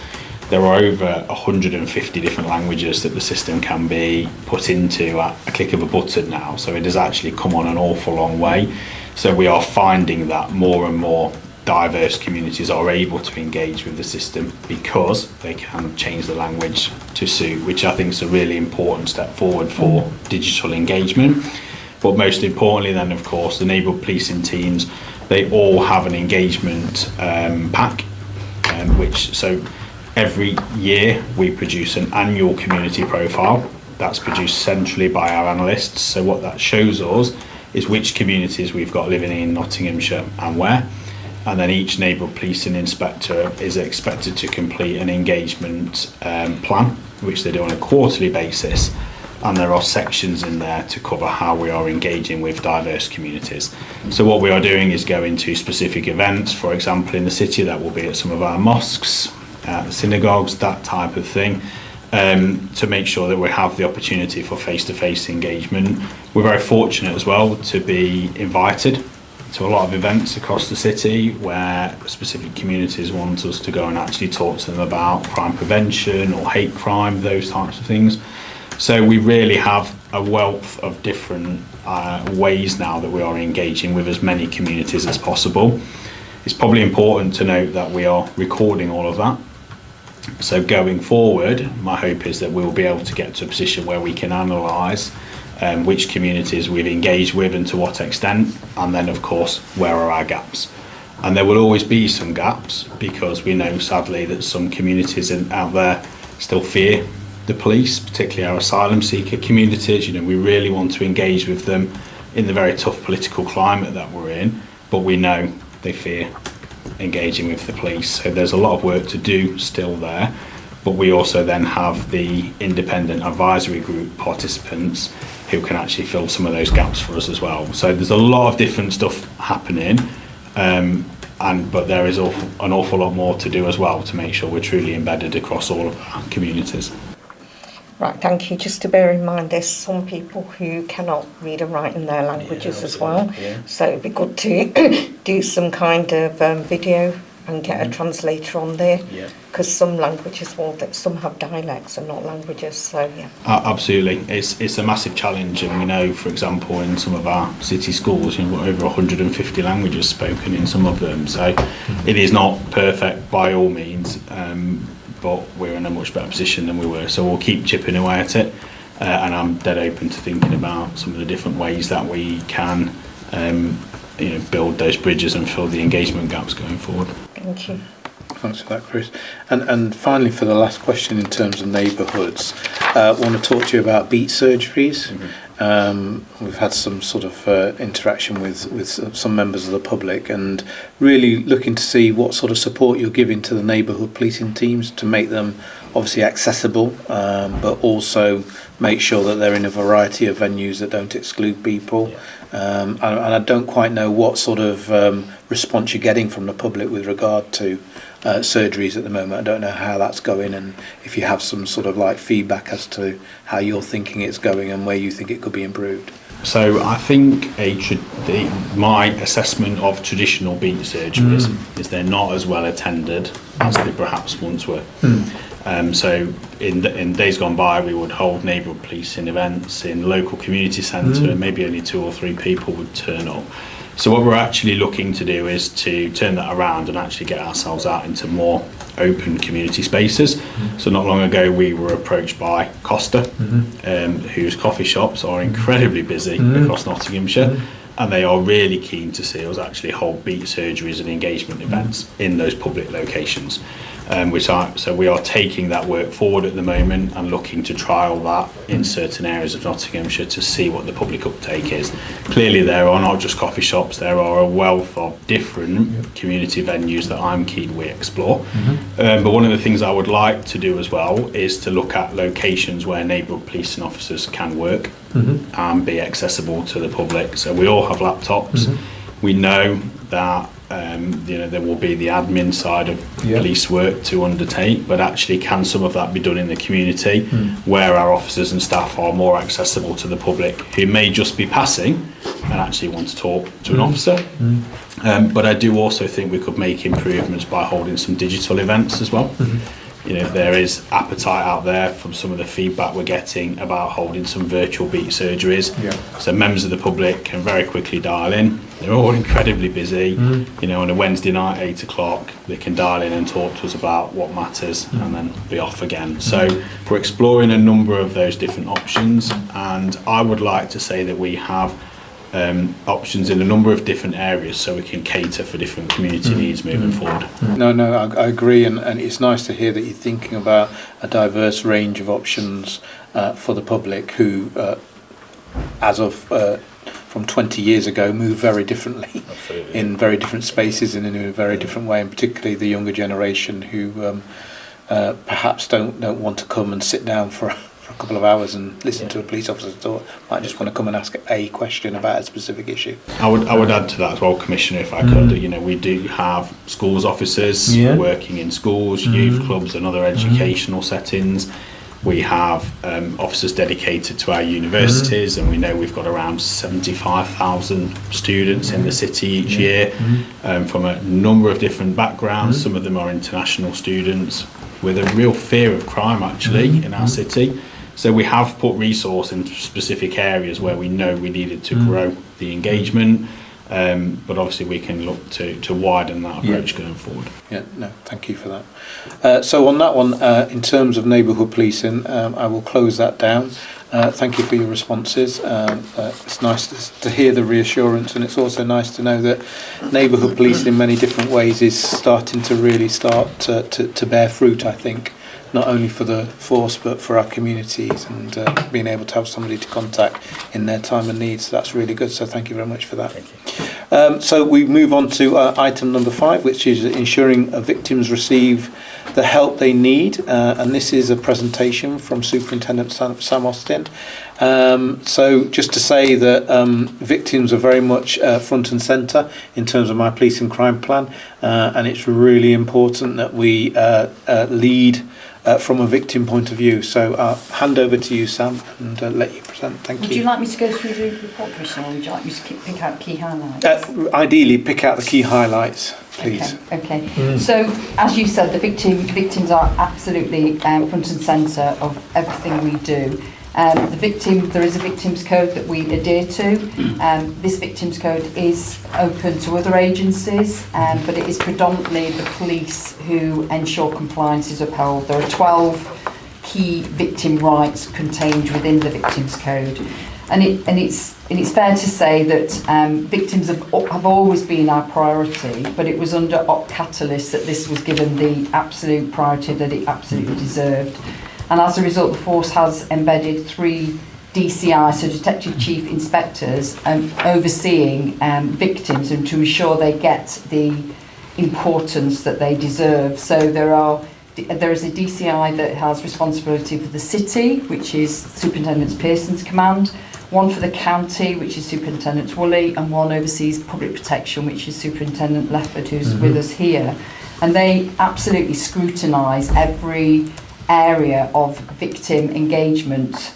Speaker 3: there are over 150 different languages that the system can be put into at a click of a button now, so it has actually come on an awful long way. So we are finding that more and more diverse communities are able to engage with the system because they can change the language to suit, which I think is a really important step forward for digital engagement. But most importantly then, of course, the neighbourhood policing teams, they all have an engagement pack, so every year we produce an annual community profile that's produced centrally by our analysts. So what that shows us is which communities we've got living in Nottinghamshire and where, and then each neighbourhood policing inspector is expected to complete an engagement plan, which they do on a quarterly basis, and there are sections in there to cover how we are engaging with diverse communities. So what we are doing is going to specific events, for example in the city that will be at some of our mosques, synagogues, that type of thing, to make sure that we have the opportunity for face-to-face engagement. We're very fortunate as well to be invited to a lot of events across the city where specific communities want us to go and actually talk to them about crime prevention or hate crime, those types of things. So we really have a wealth of different ways now that we are engaging with as many communities as possible. It's probably important to note that we are recording all of that. So going forward, my hope is that we will be able to get to a position where we can analyse which communities we've engaged with and to what extent, and then of course where are our gaps. And there will always be some gaps because we know sadly that some communities out there still fear the police, particularly our asylum seeker communities. We really want to engage with them in the very tough political climate that we're in, but we know they fear engaging with the police. So there's a lot of work to do still there, but we also then have the independent advisory group participants who can actually fill some of those gaps for us as well. So there's a lot of different stuff happening, but there is an awful lot more to do as well to make sure we're truly embedded across all of our communities.
Speaker 8: Right, thank you. Just to bear in mind, there's some people who cannot read and write in their languages as well. Yeah. So it'd be good to do some kind of video and get a translator on there. Because some languages, some have dialects and not languages. So yeah. Absolutely,
Speaker 3: it's a massive challenge, and we know, for example, in some of our city schools, over 150 languages spoken in some of them. So it is not perfect by all means. But we're in a much better position than we were, so we'll keep chipping away at it, and I'm dead open to thinking about some of the different ways that we can build those bridges and fill the engagement gaps going forward.
Speaker 8: Thank you.
Speaker 1: Thanks for that, Chris. And finally, for the last question in terms of neighbourhoods, I want to talk to you about beat surgeries. We've had some sort of interaction with some members of the public, and really looking to see what sort of support you're giving to the neighbourhood policing teams to make them obviously accessible, but also make sure that they're in a variety of venues that don't exclude people. And I don't quite know what sort of response you're getting from the public with regard to surgeries at the moment. I don't know how that's going, and if you have some sort of feedback as to how you're thinking it's going and where you think it could be improved.
Speaker 3: So I think my assessment of traditional beat surgeries is they're not as well attended as they perhaps once were. So in days gone by, we would hold neighbourhood policing events in local community centre, and maybe only 2 or 3 people would turn up. So what we're actually looking to do is to turn that around and actually get ourselves out into more open community spaces. So not long ago we were approached by Costa, whose coffee shops are incredibly busy across Nottinghamshire, and they are really keen to see us actually hold beat surgeries and engagement events in those public locations. So we are taking that work forward at the moment and looking to trial that in certain areas of Nottinghamshire to see what the public uptake is. Clearly there are not just coffee shops, there are a wealth of different community venues that I'm keen we explore. But one of the things I would like to do as well is to look at locations where neighbourhood policing officers can work and be accessible to the public. So we all have laptops. We know that there will be the admin side of police work to undertake, but actually can some of that be done in the community where our officers and staff are more accessible to the public who may just be passing and actually want to talk to an officer. But I do also think we could make improvements by holding some digital events as well. There is appetite out there from some of the feedback we're getting about holding some virtual beat surgeries. So members of the public can very quickly dial in. They're all incredibly busy. On a Wednesday night, 8 o'clock, they can dial in and talk to us about what matters and then be off again. So we're exploring a number of those different options, and I would like to say that we have options in a number of different areas so we can cater for different community needs moving forward.
Speaker 1: No, I agree, and it's nice to hear that you're thinking about a diverse range of options for the public who, as of from 20 years ago, move very differently in very different spaces and in a very different way, and particularly the younger generation who perhaps don't want to come and sit down for a couple of hours and listen to a police officer talk, might just want to come and ask a question about a specific issue.
Speaker 3: I would add to that as well, Commissioner, if I could. We do have schools officers working in schools, youth clubs and other educational settings. We have officers dedicated to our universities, and we know we've got around 75,000 students in the city each year from a number of different backgrounds. Some of them are international students with a real fear of crime actually in our city. So we have put resource into specific areas where we know we needed to grow the engagement, but obviously we can look to widen that approach going forward.
Speaker 1: Thank you for that. So on that one, in terms of neighbourhood policing, I will close that down. Thank you for your responses. It's nice to hear the reassurance, and it's also nice to know that neighbourhood policing in many different ways is starting to really to bear fruit, I think, not only for the force but for our communities, and being able to have somebody to contact in their time of need. So that's really good, so thank you very much for that. So we move on to item number 5, which is ensuring victims receive the help they need, and this is a presentation from Superintendent Sam Austin. So just to say that victims are very much front and centre in terms of my police and crime plan, and it's really important that we lead from a victim point of view. So I'll hand over to you, Sam, and let you present. Thank you.
Speaker 9: Would you like me to go through the report, Commissioner, or would you like me to pick out key highlights?
Speaker 1: Ideally, pick out the key highlights, please.
Speaker 9: Okay. So, as you said, the victims are absolutely front and centre of everything we do. There is a victims code that we adhere to. This victims code is open to other agencies, but it is predominantly the police who ensure compliance is upheld. There are 12 key victim rights contained within the victims code, and it's fair to say that victims have always been our priority, but it was under Op Catalyst that this was given the absolute priority that it absolutely deserved. And as a result, the force has embedded 3 DCI, so Detective Chief Inspectors, overseeing victims and to ensure they get the importance that they deserve. So there is a DCI that has responsibility for the city, which is Superintendent Pearson's command, one for the county, which is Superintendent Woolley, and one oversees public protection, which is Superintendent Lefford, who's with us here. And they absolutely scrutinise every area of victim engagement,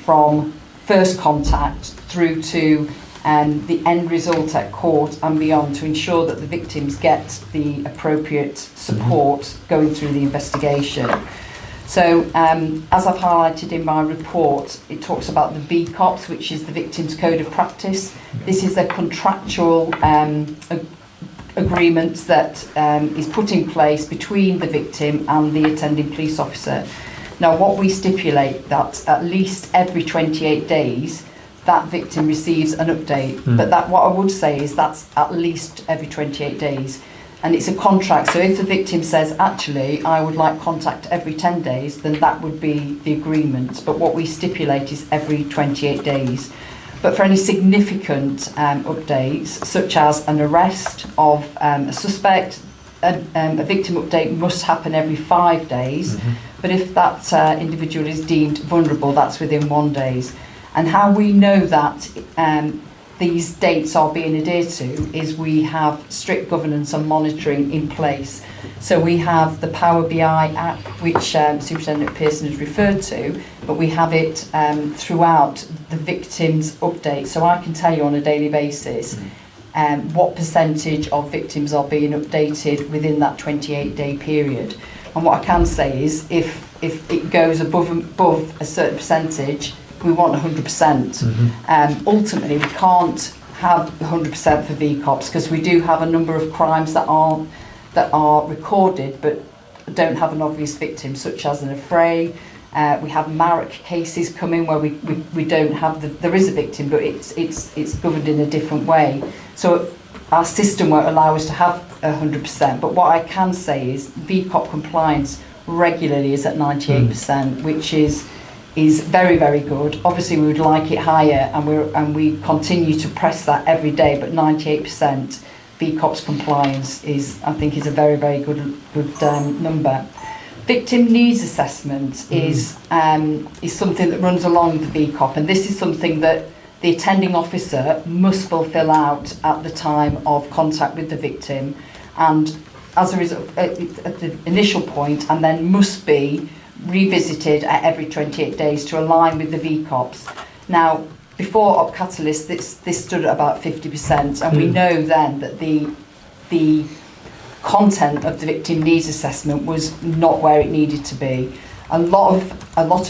Speaker 9: from first contact through to the end result at court and beyond, to ensure that the victims get the appropriate support going through the investigation. So as I've highlighted in my report, it talks about the VCOPS, which is the Victims Code of Practice. This is a contractual agreement that is put in place between the victim and the attending police officer. Now, what we stipulate that at least every 28 days, that victim receives an update. But that, what I would say is that's at least every 28 days. And it's a contract, so if the victim says, actually, I would like contact every 10 days, then that would be the agreement. But what we stipulate is every 28 days. But for any significant updates, such as an arrest of a suspect, a victim update must happen every 5 days. But if that individual is deemed vulnerable, that's within 1 day. And how we know that these dates are being adhered to is we have strict governance and monitoring in place. So we have the Power BI app, which Superintendent Pearson has referred to, but we have it throughout the victims update. So I can tell you on a daily basis what percentage of victims are being updated within that 28-day period. And what I can say is if it goes above a certain percentage, we want 100%. Ultimately, we can't have 100% for VCOPS because we do have a number of crimes that are recorded but don't have an obvious victim, such as an affray. We have Marek cases coming where we don't have there is a victim, but it's governed in a different way. So our system won't allow us to have 100%. But what I can say is VCOP compliance regularly is at 98%, which is very, very good. Obviously, we would like it higher, and we continue to press that every day. But 98% VCOPS compliance is a very, very good number. Victim needs assessment is something that runs along the VCOP, and this is something that the attending officer must fulfil out at the time of contact with the victim, and as a result, at the initial point, and then must be revisited at every 28 days to align with the VCOPS. Now, before Op Catalyst, this stood at about 50%, and we know then that the content of the victim needs assessment was not where it needed to be. A lot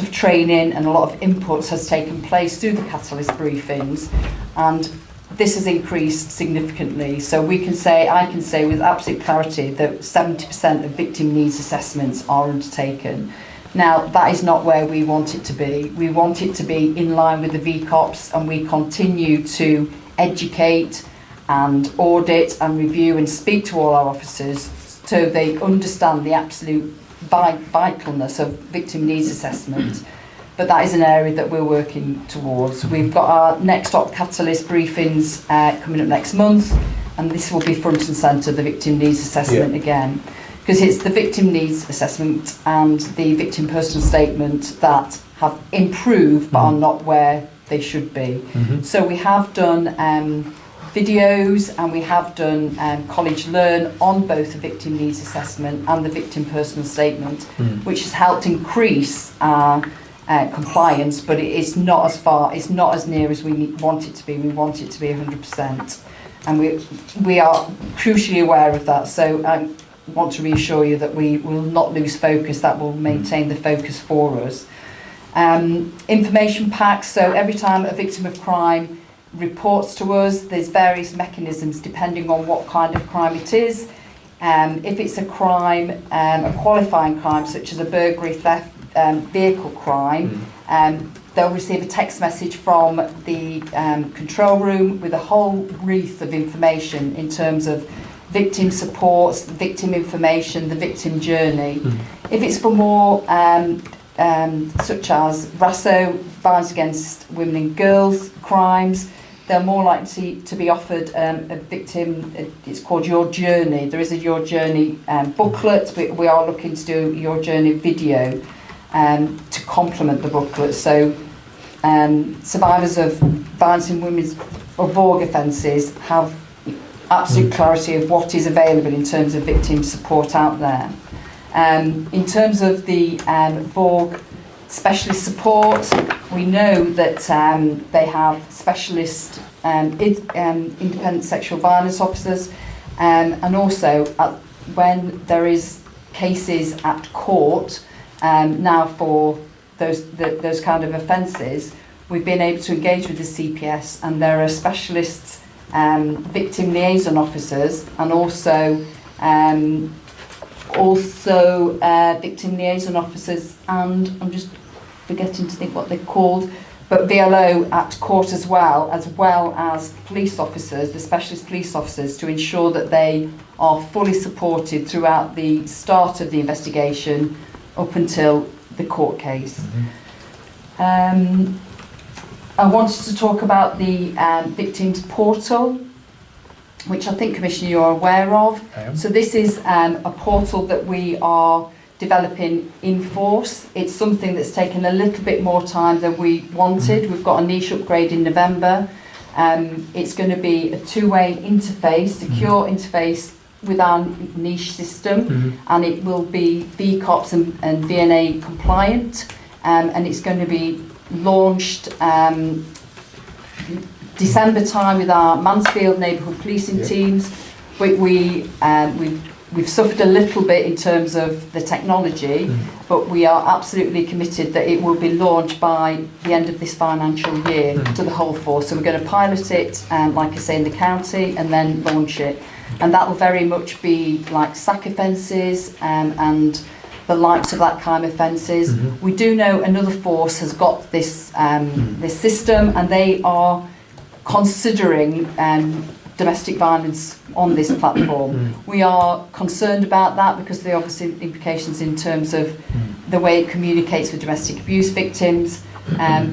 Speaker 9: of training and a lot of inputs has taken place through the Catalyst briefings, and this has increased significantly. So I can say with absolute clarity that 70% of victim needs assessments are undertaken. Now, that is not where we want it to be. We want it to be in line with the VCOPS, and we continue to educate and audit and review and speak to all our officers so they understand the absolute vitalness of victim needs assessment. But that is an area that we're working towards. We've got our next Op Catalyst briefings coming up next month, and this will be front and centre, the victim needs assessment again. Because it's the victim needs assessment and the victim personal statement that have improved but are not where they should be. So we have done videos, and we have done College Learn on both the victim needs assessment and the victim personal statement, which has helped increase our compliance, but it is not as near as we want it to be. We want it to be 100%, and we are crucially aware of that. So I want to reassure you that we will not lose focus. That will maintain the focus for us. Information packs. So every time a victim of crime reports to us, there's various mechanisms depending on what kind of crime it is. If it's a crime, a qualifying crime such as a burglary, theft, vehicle crime, they'll receive a text message from the control room with a whole wreath of information in terms of victim supports, victim information, the victim journey. If it's for more such as RASO, violence against women and girls crimes, they're more likely to be offered a victim, it's called Your Journey. There is a Your Journey booklet, but we are looking to do Your Journey video to complement the booklet. So survivors of violence in women's or VOG offences have absolute clarity of what is available in terms of victim support out there. In terms of the VOG specialist support, we know that they have specialist independent sexual violence officers, and also when there is cases at court, now for those kind of offences, we've been able to engage with the CPS, and there are specialists, victim liaison officers, and also victim liaison officers, and I'm just forgetting to think what they're called, but VLO at court as well as police officers, the specialist police officers, to ensure that they are fully supported throughout the start of the investigation up until the court case. I wanted to talk about the Victims Portal, which I think, Commissioner, you're aware of. So this is a portal that we are developing in force. It's something that's taken a little bit more time than we wanted. We've got a niche upgrade in November. It's going to be a two-way interface, secure interface with our niche system, and it will be VCOPS and VNA compliant, and it's going to be launched December time with our Mansfield neighbourhood policing teams. We've suffered a little bit in terms of the technology, but we are absolutely committed that it will be launched by the end of this financial year to the whole force. So we're going to pilot it, like I say, in the county, and then launch it. And that will very much be like sack offences and the likes of that kind of offences. We do know another force has got this this system, and they are considering domestic violence on this platform. We are concerned about that because there are obviously implications in terms of the way it communicates with domestic abuse victims,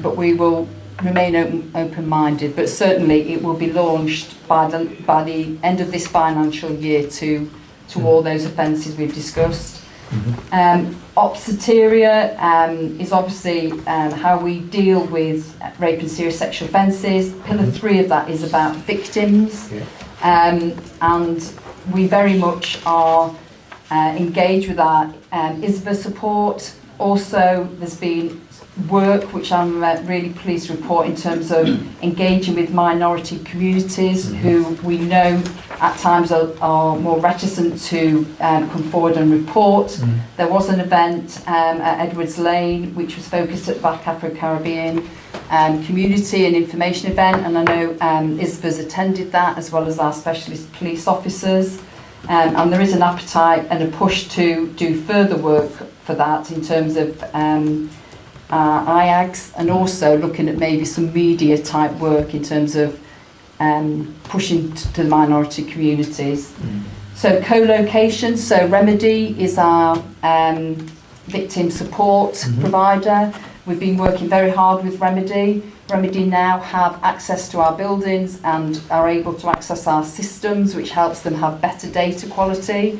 Speaker 9: but we will remain open-minded. But certainly it will be launched by the end of this financial year to all those offences we've discussed. Opsateria is obviously how we deal with rape and serious sexual offences. Pillar 3 of that is about victims, and we very much are engaged with our ISVA support. Also, there's been work which I'm really pleased to report in terms of engaging with minority communities who we know at times are more reticent to come forward and report. There was an event at Edwards Lane which was focused at Black Afro-Caribbean community and information event, and I know ISVA's attended that, as well as our specialist police officers, and there is an appetite and a push to do further work for that in terms of IAGs, and also looking at maybe some media type work in terms of pushing to the minority communities. So co-location, so Remedy is our victim support provider. We've been working very hard with Remedy. Remedy now have access to our buildings and are able to access our systems, which helps them have better data quality.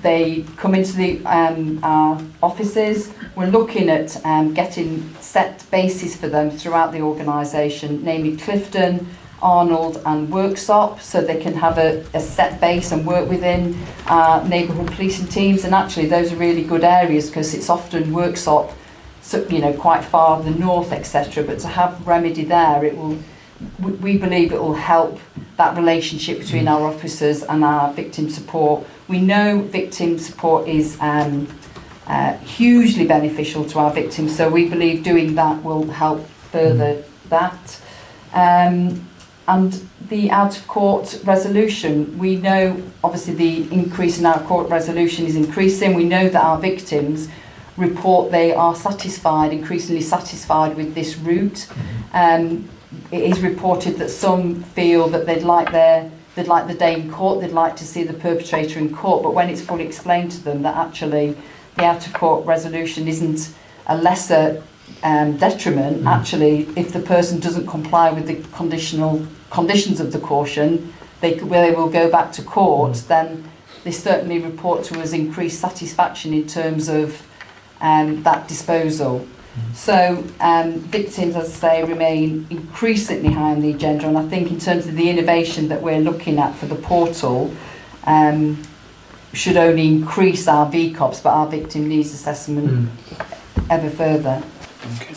Speaker 9: They come into our offices. We're looking at getting set bases for them throughout the organisation, namely Clifton, Arnold and Worksop, so they can have a set base and work within our neighbourhood policing teams. And actually those are really good areas because it's often Worksop, so, you know, quite far the north, etc. But to have Remedy there, it will, we believe it will help that relationship between our officers and our victim support. We know victim support is hugely beneficial to our victims, so we believe doing that will help further that. And the out-of-court resolution, we know obviously the increase in out-of-court resolution is increasing. We know that our victims report they are satisfied, increasingly satisfied with this route. It is reported that some feel that they'd like the day in court, they'd like to see the perpetrator in court, but when it's fully explained to them that actually the out-of-court resolution isn't a lesser detriment, actually if the person doesn't comply with the conditions of the caution, where they will go back to court, then they certainly report to us increased satisfaction in terms of that disposal. So victims, as I say, remain increasingly high on the agenda, and I think in terms of the innovation that we're looking at for the portal, should only increase our VCOPS, but our victim needs assessment ever further.
Speaker 1: Okay.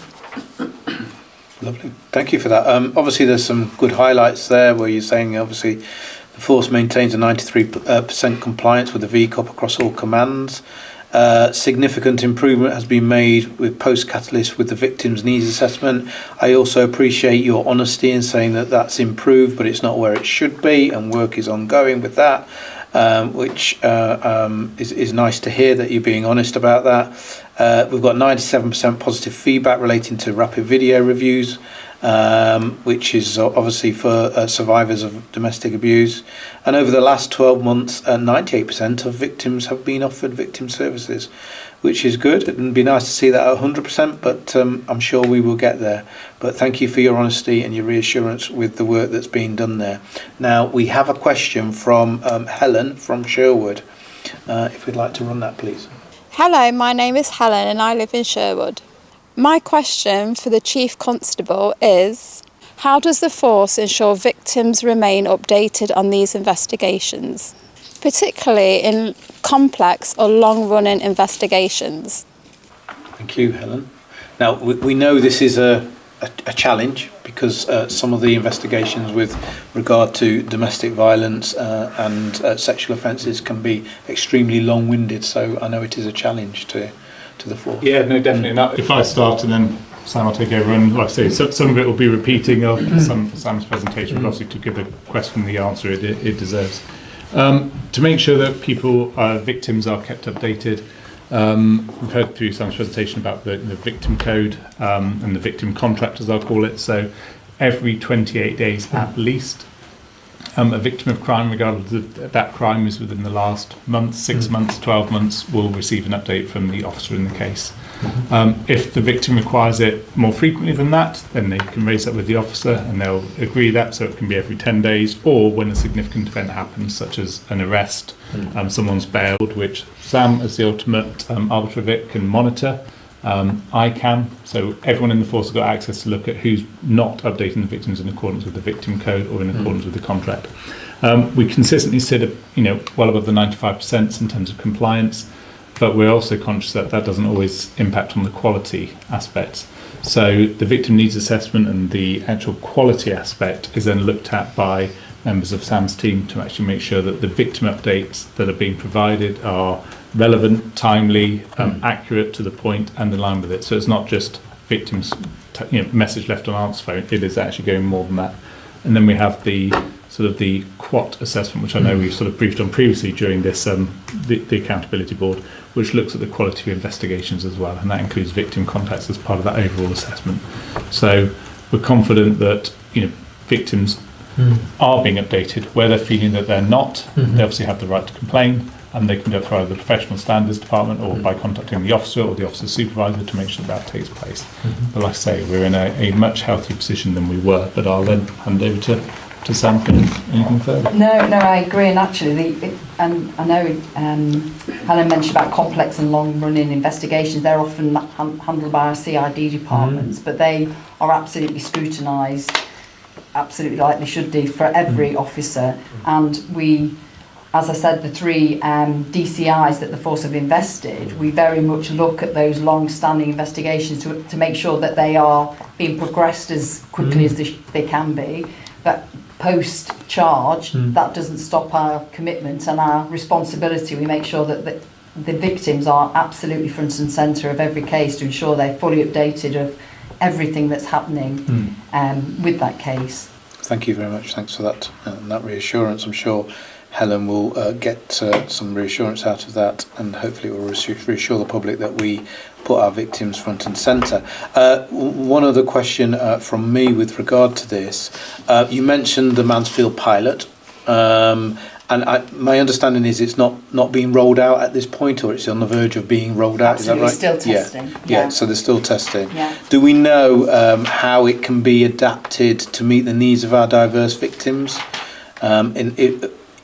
Speaker 1: Lovely. Thank you for that. Obviously there's some good highlights there where you're saying obviously the force maintains a 93% compliance with the VCOP across all commands. Significant improvement has been made with post-catalyst with the victims' needs assessment. I also appreciate your honesty in saying that that's improved, but it's not where it should be, and work is ongoing with that, which is nice to hear that you're being honest about that. We've got 97% positive feedback relating to rapid video reviews, which is obviously for survivors of domestic abuse. And over the last 12 months, 98% of victims have been offered victim services, which is good. It'd be nice to see that at 100%, but I'm sure we will get there. But thank you for your honesty and your reassurance with the work that's being done there. Now, we have a question from Helen from Sherwood. If we'd like to run that, please.
Speaker 10: Hello, my name is Helen and I live in Sherwood. My question for the Chief Constable is, how does the force ensure victims remain updated on these investigations, particularly in complex or long-running investigations?
Speaker 1: Thank you, Helen. Now, we know this is a challenge because some of the investigations with regard to domestic violence and sexual offences can be extremely long-winded, so I know it is a challenge to the force.
Speaker 2: Yeah, no, definitely not. If I start and then Sam will take over, and like I say, some of it will be repeating of Sam's presentation, but obviously to give the question the answer it deserves. To make sure that victims are kept updated, we've heard through Sam's presentation about the victim code and the victim contract, as I'll call it. So every 28 days at least, a victim of crime, regardless of that crime is within the last month, 6 months, 12 months, will receive an update from the officer in the case. If the victim requires it more frequently than that, then they can raise that with the officer and they'll agree that, so it can be every 10 days, or when a significant event happens, such as an arrest, someone's bailed, which Sam, as the ultimate arbiter of it, can monitor. I can, so everyone in the force has got access to look at who's not updating the victims in accordance with the victim code or in accordance with the contract. We consistently sit at, well above the 95% in terms of compliance, but we're also conscious that that doesn't always impact on the quality aspects. So the victim needs assessment and the actual quality aspect is then looked at by members of Sam's team to actually make sure that the victim updates that are being provided are relevant, timely, accurate, to the point, and in line with it. So it's not just victims, message left on answer phone. It is actually going more than that. And then we have the sort of the QUAT assessment, which I know we've sort of briefed on previously during this the accountability board, which looks at the quality of investigations as well, and that includes victim contacts as part of that overall assessment. So we're confident that victims are being updated. Where they're feeling that they're not, they obviously have the right to complain, and they can go through either the professional standards department or by contacting the officer or the officer supervisor to make sure that takes place. But like I say, we're in a much healthier position than we were. But I'll then hand over to Sam for anything further.
Speaker 9: No, I agree. And actually, and I know Helen mentioned about complex and long-running investigations. They're often handled by our CID departments, but they are absolutely scrutinised, absolutely like they should do for every officer. And we, as I said, the 3 DCIs that the force have invested, we very much look at those long-standing investigations to make sure that they are being progressed as quickly as they can be. But post-charge, that doesn't stop our commitment and our responsibility. We make sure that the victims are absolutely front and centre of every case to ensure they're fully updated of everything that's happening with that case.
Speaker 1: Thank you very much. Thanks for that reassurance. I'm sure Helen will get some reassurance out of that, and hopefully it will reassure the public that we put our victims front and centre. One other question from me with regard to this. You mentioned the Mansfield pilot, and my understanding is it's not being rolled out at this point, or it's on the verge of being rolled out.
Speaker 9: Absolutely,
Speaker 1: is that right?
Speaker 9: Still testing.
Speaker 1: Yeah, so they're still testing.
Speaker 9: Yeah.
Speaker 1: Do we know how it can be adapted to meet the needs of our diverse victims?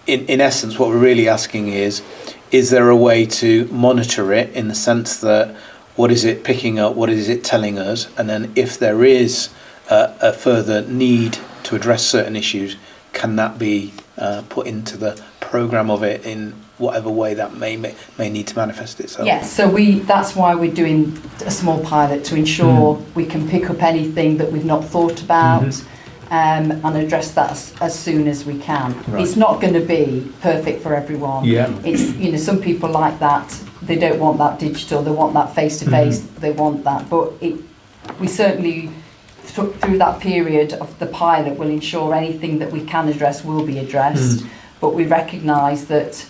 Speaker 1: In essence, what we're really asking is there a way to monitor it in the sense that what is it picking up, what is it telling us, and then if there is a further need to address certain issues, can that be put into the programme of it in whatever way that may need to manifest itself?
Speaker 9: Yes, so that's why we're doing a small pilot, to ensure we can pick up anything that we've not thought about. And address that as soon as we can. Right. It's not going to be perfect for everyone.
Speaker 1: Yeah.
Speaker 9: It's some people like that they don't want that digital, they want that face-to-face, they want that. But we certainly, through that period of the pilot, will ensure anything that we can address will be addressed. But we recognise that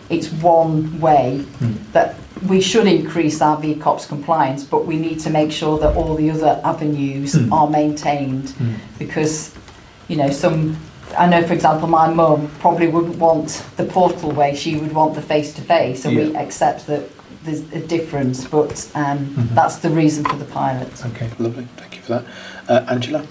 Speaker 9: it's one way that we should increase our VCOPS compliance, but we need to make sure that all the other avenues are maintained, because, you know, I know, for example, my mum probably wouldn't want the portal way, she would want the face-to-face, and we accept that there's a difference, but that's the reason for the pilot.
Speaker 1: Okay, lovely, thank you for that. Angela?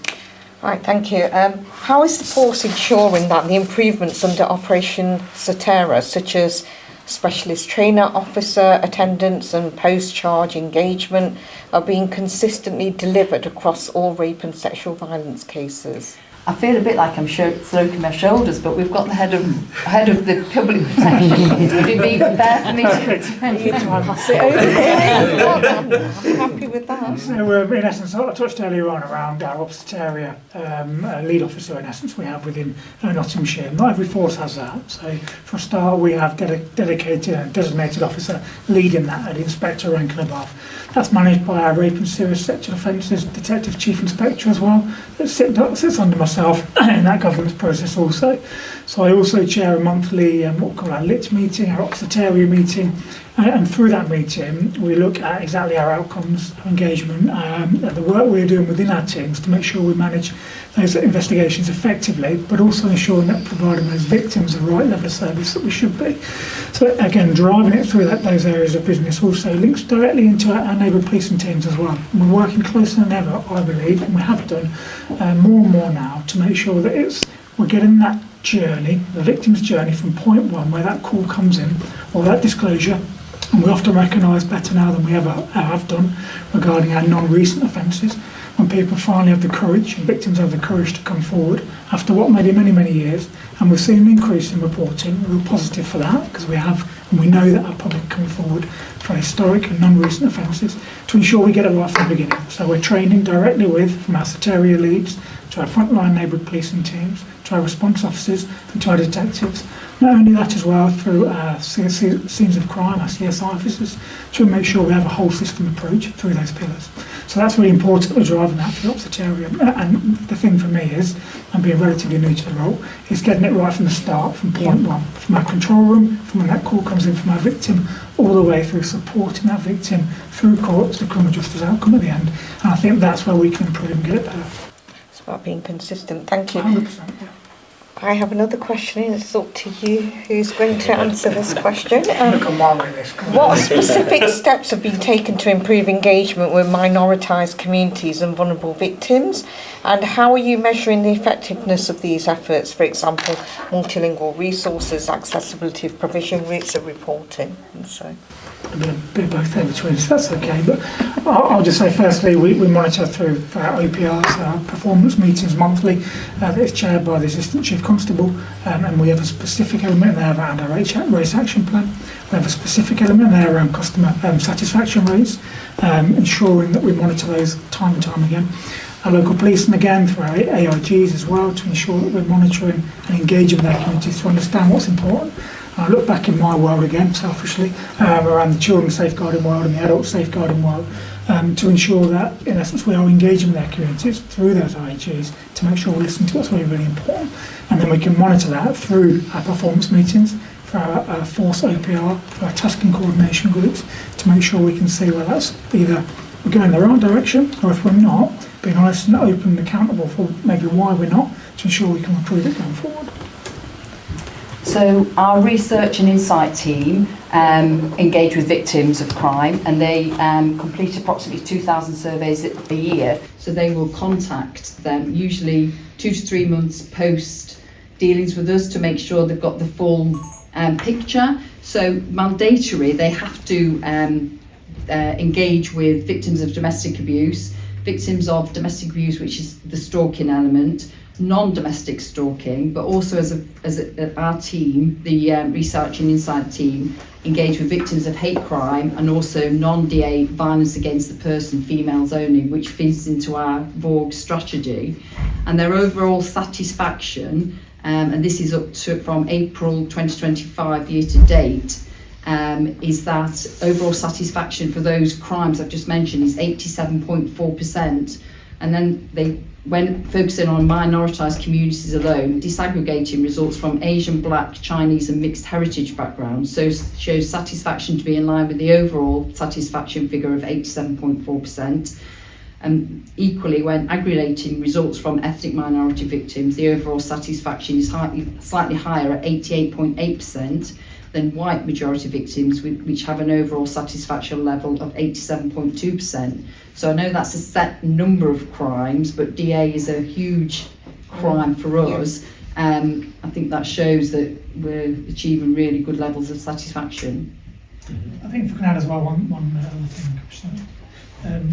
Speaker 8: Right, thank you. How is the force ensuring that the improvements under Operation Cetera, such as specialist trainer, officer attendance and post-charge engagement, are being consistently delivered across all rape and sexual violence cases?
Speaker 9: I feel a bit like I'm stroking my shoulders, but we've got the head of the public protection. Would it be fair for me to
Speaker 8: pass it over here? I'm happy with that.
Speaker 4: So, in essence, I touched earlier on around our Opposite area lead officer, in essence, we have within Nottinghamshire. Not every force has that. So, for a start, we have dedicated and designated officer leading that at inspector rank and above. That's managed by our rape and serious sexual offences detective chief inspector as well. That sits under myself in that governance process also. So I also chair a monthly what we call our LIT meeting, our Opposite area meeting, and through that meeting we look at exactly our outcomes of engagement, the work we're doing within our teams to make sure we manage those investigations effectively, but also ensuring that providing those victims the right level of service that we should be. So again, driving it through those areas of business also links directly into our neighbourhood policing teams as well. And we're working closer than ever, I believe, and we have done more and more now to make sure that we're getting that journey, the victim's journey, from point one where that call comes in or that disclosure. And we often recognise better now than we ever have done regarding our non-recent offences, when people finally have the courage, and victims have the courage to come forward after what may be many, many years. And we've seen an increase in reporting. We're positive for that, because we know that our public come forward for historic and non-recent offences to ensure we get it right from the beginning. So we're training directly from our area leads to our frontline neighbourhood policing teams, to our response officers and to our detectives. Not only that as well, through our scenes of crime, our CSI officers, to make sure we have a whole system approach through those pillars. So that's really important that we're driving that for the Opposite area. And the thing for me is, I'm being relatively new to the role, is getting it right from the start, from point one, from our control room, from when that call comes in from our victim, all the way through supporting that victim through court to the criminal justice outcome at the end. And I think that's where we can improve and get it better.
Speaker 8: It's about being consistent. Thank you.
Speaker 4: 100%, yeah.
Speaker 8: I have another question. It's up to you who's going to answer this question. What specific steps have been taken to improve engagement with minoritised communities and vulnerable victims? And how are you measuring the effectiveness of these efforts? For example, multilingual resources, accessibility of provision, rates of reporting, and so.
Speaker 4: A bit of both there between us, that's okay. But I'll just say, firstly, we monitor through our OPRs, our performance meetings monthly. That is chaired by the Assistant Chief Constable, and we have a specific element there around our race action plan. We have a specific element there around customer satisfaction rates, ensuring that we monitor those time and time again. Our local police, and again through our AIGs as well, to ensure that we're monitoring and engaging with our communities to understand what's important. I look back in my world again, selfishly, around the children's safeguarding world and the adult safeguarding world, to ensure that, in essence, we are engaging with our communities through those IHGs to make sure we're listening to what's really, really important. And then we can monitor that through our performance meetings, for our force OPR, for our task and coordination groups, to make sure we can see whether that's either we're going in the right direction, or if we're not, being honest and open and accountable for maybe why we're not, to ensure we can improve it going forward.
Speaker 9: So our research and insight team engage with victims of crime, and they complete approximately 2,000 surveys a year. So they will contact them usually 2 to 3 months post dealings with us to make sure they've got the full picture. So mandatory, they have to engage with victims of domestic abuse, victims of domestic abuse, which is the stalking element, non-domestic stalking, but also as our team, the research and insight team, engage with victims of hate crime and also non-DA violence against the person, females only, which feeds into our VORG strategy. And their overall satisfaction, and this is up to from April 2025 year to date, is that overall satisfaction for those crimes I've just mentioned is 87.4%. And then when focusing on minoritised communities alone, disaggregating results from Asian, Black, Chinese and mixed heritage backgrounds shows satisfaction to be in line with the overall satisfaction figure of 87.4%. And equally, when aggregating results from ethnic minority victims, the overall satisfaction is slightly higher at 88.8% than white majority victims, which have an overall satisfaction level of 87.2%. So I know that's a set number of crimes, but DA is a huge crime for us. I think that shows that we're achieving really good levels of satisfaction.
Speaker 4: I think if we can add as well one other thing,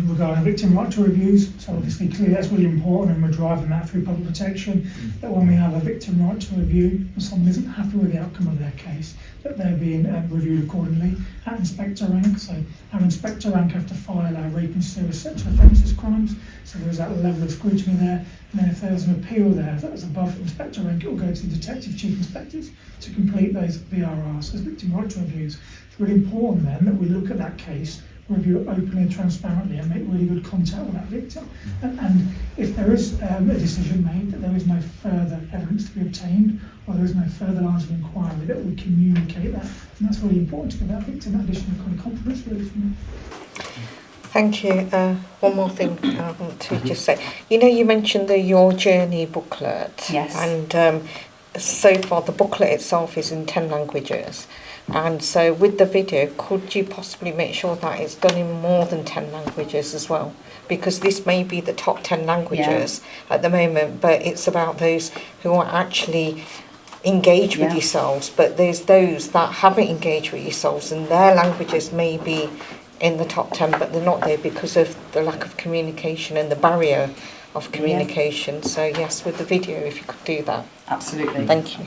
Speaker 4: regarding victim right to reviews. So obviously clearly that's really important, and we're driving that through public protection, that when we have a victim right to review and someone isn't happy with the outcome of their case, that they're being reviewed accordingly at inspector rank. So our inspector rank have to file our rape and serious sexual offences crimes, so there's that level of scrutiny there. And then if there's an appeal there that is above inspector rank, it will go to the detective chief inspectors to complete those VRRs, those victim right to reviews. It's really important then that we look at that case, review it openly and transparently, and make really good contact with that victim. And if there is a decision made that there is no further evidence to be obtained, or there is no further lines of inquiry, that we communicate that. And that's really important to give that victim that additional kind of confidence really from me.
Speaker 8: Thank you. One more thing I want to just say. You know, you mentioned the Your Journey booklet.
Speaker 9: Yes.
Speaker 8: And so far the booklet itself is in 10 languages. And so with the video, could you possibly make sure that it's done in more than 10 languages as well? Because this may be the top 10 languages at the moment, but it's about those who are actually engaged with yourselves. But there's those that haven't engaged with yourselves, and their languages may be in the top 10, but they're not there because of the lack of communication and the barrier of communication. So yes, with the video, if you could do that.
Speaker 9: Absolutely.
Speaker 8: Thank you.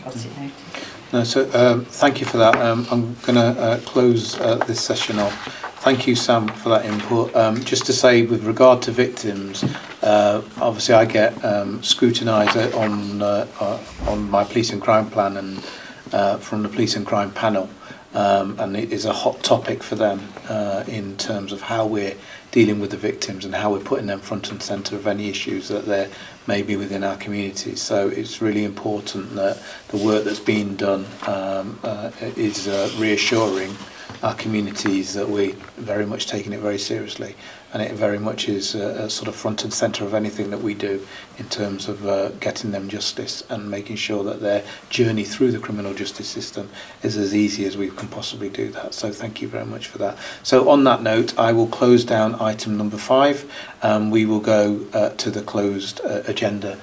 Speaker 1: No, so thank you for that. I'm going to close this session off. Thank you, Sam, for that input. Just to say, with regard to victims, obviously I get scrutinised on my police and crime plan and from the police and crime panel, and it is a hot topic for them in terms of how we're dealing with the victims and how we're putting them front and centre of any issues that there may be within our community. So it's really important that the work that's being done is reassuring our communities that we're very much taking it very seriously, and it very much is sort of front and centre of anything that we do in terms of getting them justice and making sure that their journey through the criminal justice system is as easy as we can possibly do that. So thank you very much for that. So on that note, I will close down item number 5. We will go to the closed agenda